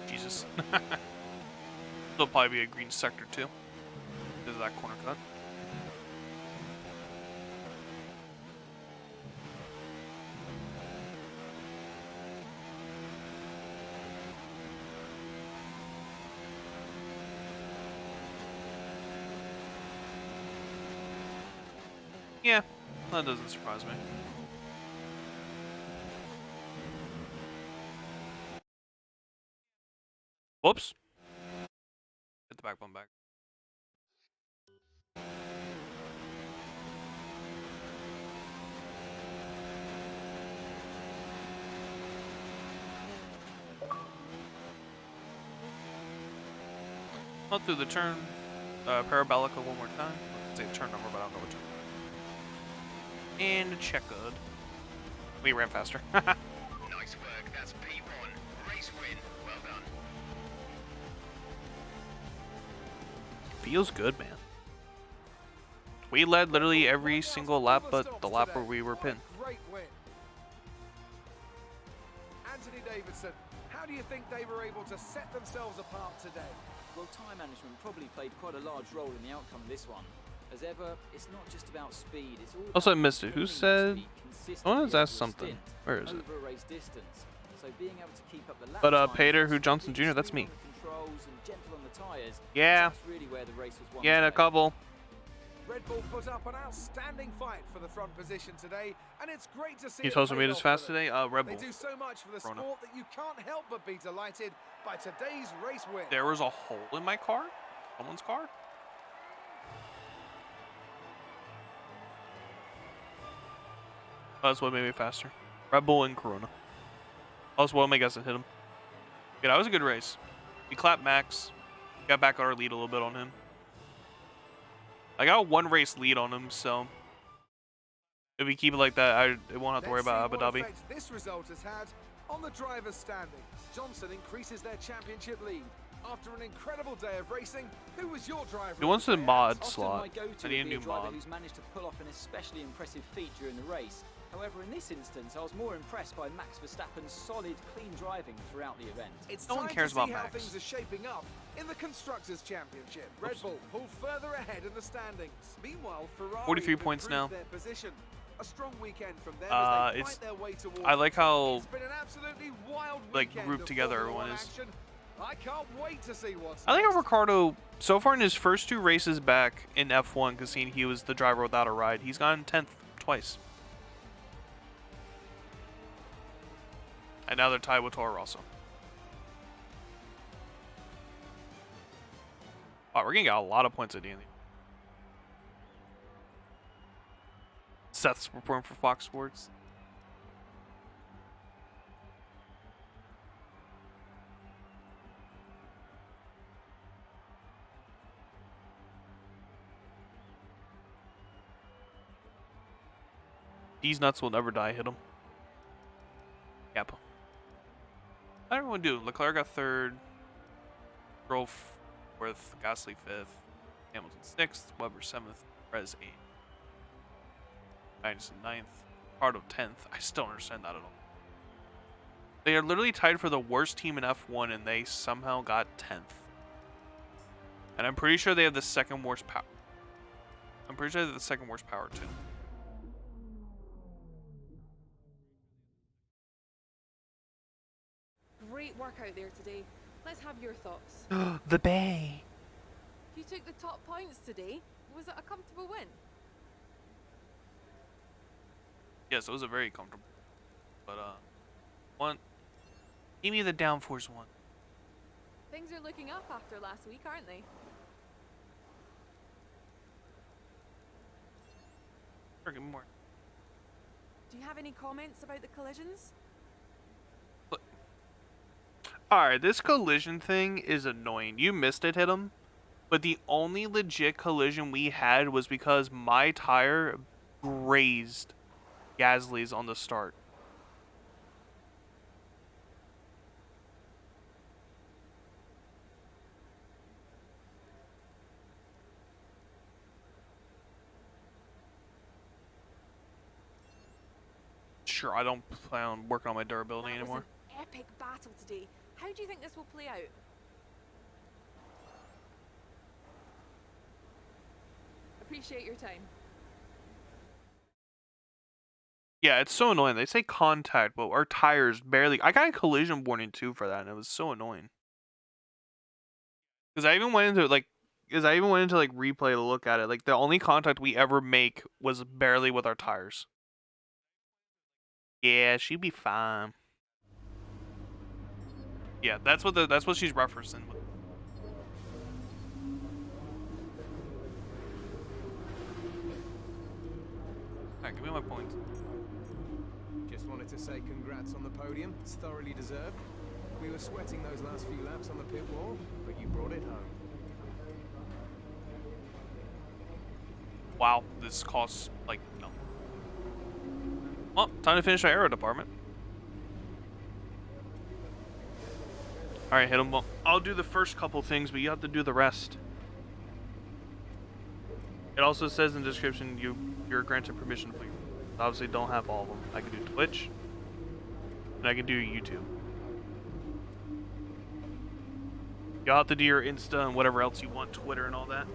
Jesus. There'll probably be a green sector too. Because of that corner cut. Yeah, that doesn't surprise me. Whoops. Hit the back bump back. Not through the turn. Parabolica one more time. Let's say turn number, but I don't know what turn. And checkered. We ran faster. Nice work, that's P1. Race win, well done. Feels good, man. We led literally every single lap but the lap where we were pinned. Great win. Anthony Davidson, how do you think they were able to set themselves apart today? Well, time management probably played quite a large role in the outcome of this one. As ever, it's not just about speed, it's all Also, I about missed it. Who holding said? speed consistently Someone has over asked a something. stint, Where is it? over a race distance. So being able to keep up the lap But times, Pater, who keep Johnson Jr., smooth that's me. on the controls and gentle on the tires, Yeah. that's really where the race was won Yeah, and a today. couple. Red Bull put up an outstanding fight for the front position today, and it's great to see. You it told me paid it as off fast for them. today. Red They Bull. do so much for the Corona. sport that you can't help but be delighted by today's race win. There was a hole in my car. Someone's car. That's what made me faster. Red Bull and Corona. That's what made us hit him. Yeah, that was a good race. We clapped Max. Got back on our lead a little bit on him. I got a 1 race lead on him, so if we keep it like that, I won't have to worry about Abu Let's see Dhabi. what effect this result has had on the drivers' standings. Johnson increases their championship lead. After an incredible day of racing, who was your driver? He wants of a the day? mod Often slot. my go-to I need a would be new a driver mod. who's managed to pull off an especially impressive feat during the race. However, in this instance, I was more impressed by Max Verstappen's solid, clean driving throughout the event. It's No one time cares to see about how Max. things are shaping up in the Constructors' Championship. Red Bull pull further ahead in the standings. Meanwhile, Ferrari 43 have points now. improved their position. A strong weekend from them as they It's- fight their way towards. I like how It's been an absolutely wild like weekend grouped of together Formula everyone One is. action. I can't wait to see what's I think next. Ricardo, so far in his first 2 races back in F1, because seeing he was the driver without a ride, he's gotten 10th twice. And now they're tied with Toro Rosso. Wow, we're gonna get a lot of points at the end. Seth's reporting for Fox Sports. These nuts will never die. Hit them. Yep. How did everyone do? Leclerc got 3rd. Stroll 4th. Gasly 5th. Hamilton 6th. Webber 7th. Perez 8th. Magnussen 9th. Ricardo 10th. I still don't understand that at all. They are literally tied for the worst team in F1 and they somehow got 10th. And I'm pretty sure they have the second worst power. I'm pretty sure they have the second worst power too. Great work out there today. Let's have your thoughts. The Bay. You took the top points today. Was it a comfortable win? Yes, it was a very comfortable. But one. Give me the downforce one. Things are looking up after last week, aren't they? Sure, give me more. Do you have any comments about the collisions? Alright, this collision thing is annoying. You missed it, hit him. But the only legit collision we had was because my tire grazed Gasly's on the start. Sure, I don't plan on working on my durability That was anymore. an epic battle today. How do you think this will play out? Appreciate your time. Yeah, it's so annoying. They say contact, but our tires barely. I got a collision warning too for that, and it was so annoying. Because I even went into replay to look at it. Like the only contact we ever make was barely with our tires. Yeah, she'd be fine. Yeah, that's what she's referencing. Alright, give me my points. Just wanted to say congrats on the podium. It's thoroughly deserved. We were sweating those last few laps on the pit wall, but you brought it home. Wow, this costs like no. Well, time to finish our aero department. Alright, hit him. Well, I'll do the first couple things, but you have to do the rest. It also says in the description you're granted permission to play. Obviously don't have all of them. I can do Twitch. And I can do YouTube. You'll have to do your Insta and whatever else you want, Twitter and all that.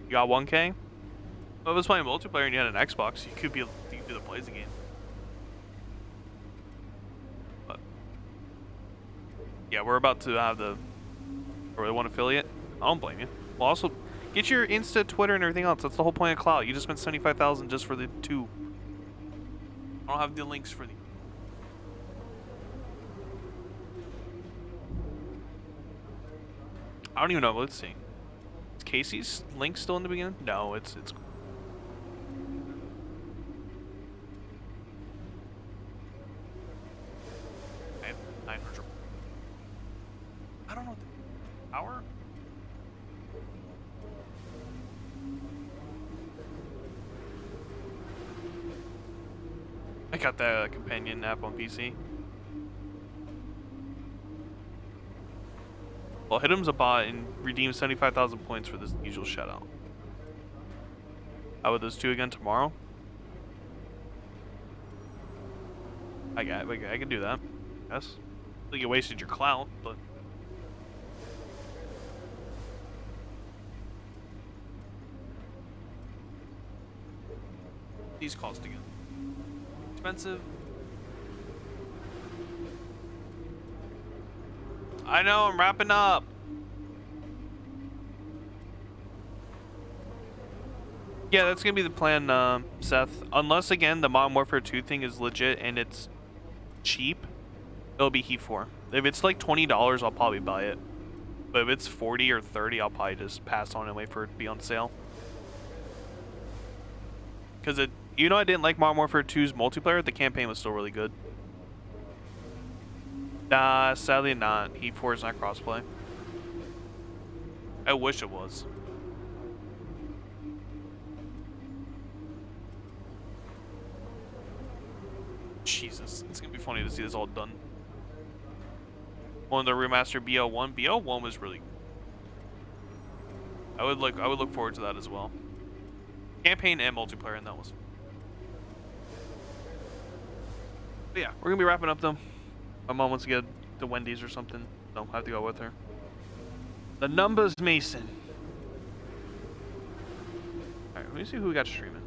You got 1K? Well, if it was playing multiplayer and you had an Xbox, you could do the plays game. But yeah, we're about to have the one affiliate. I don't blame you. Well, also get your Insta, Twitter, and everything else. That's the whole point of Clout. You just spent 75,000 just for the 2. I don't have the links for the. I don't even know. Let's see. Is Casey's link still in the beginning? No, it's. I have 900. I don't know. Hour? I got the companion app on PC. Well, hit him's a bot and redeem 75,000 points for this usual shutout. How about those two again tomorrow? I can do that. Yes. I think you wasted your clout, but. These cost again. Expensive. I know, I'm wrapping up. Yeah, that's gonna be the plan, Seth. Unless, again, the Modern Warfare 2 thing is legit and it's cheap, it'll be Heat 4. If it's like $20, I'll probably buy it. But if it's 40 or 30, I'll probably just pass on and wait for it to be on sale. Because it, you know, I didn't like Modern Warfare 2's multiplayer. The campaign was still really good. Nah, sadly not. Heat 4 is not crossplay. I wish it was. Jesus, it's gonna be funny to see this all done. On the remaster BL1. BL1 was really. I would look forward to that as well. Campaign and multiplayer, and that was. But yeah, we're gonna be wrapping up though. My mom wants to get to Wendy's or something, so I have to go with her. The numbers, Mason. Alright, let me see who we got streaming.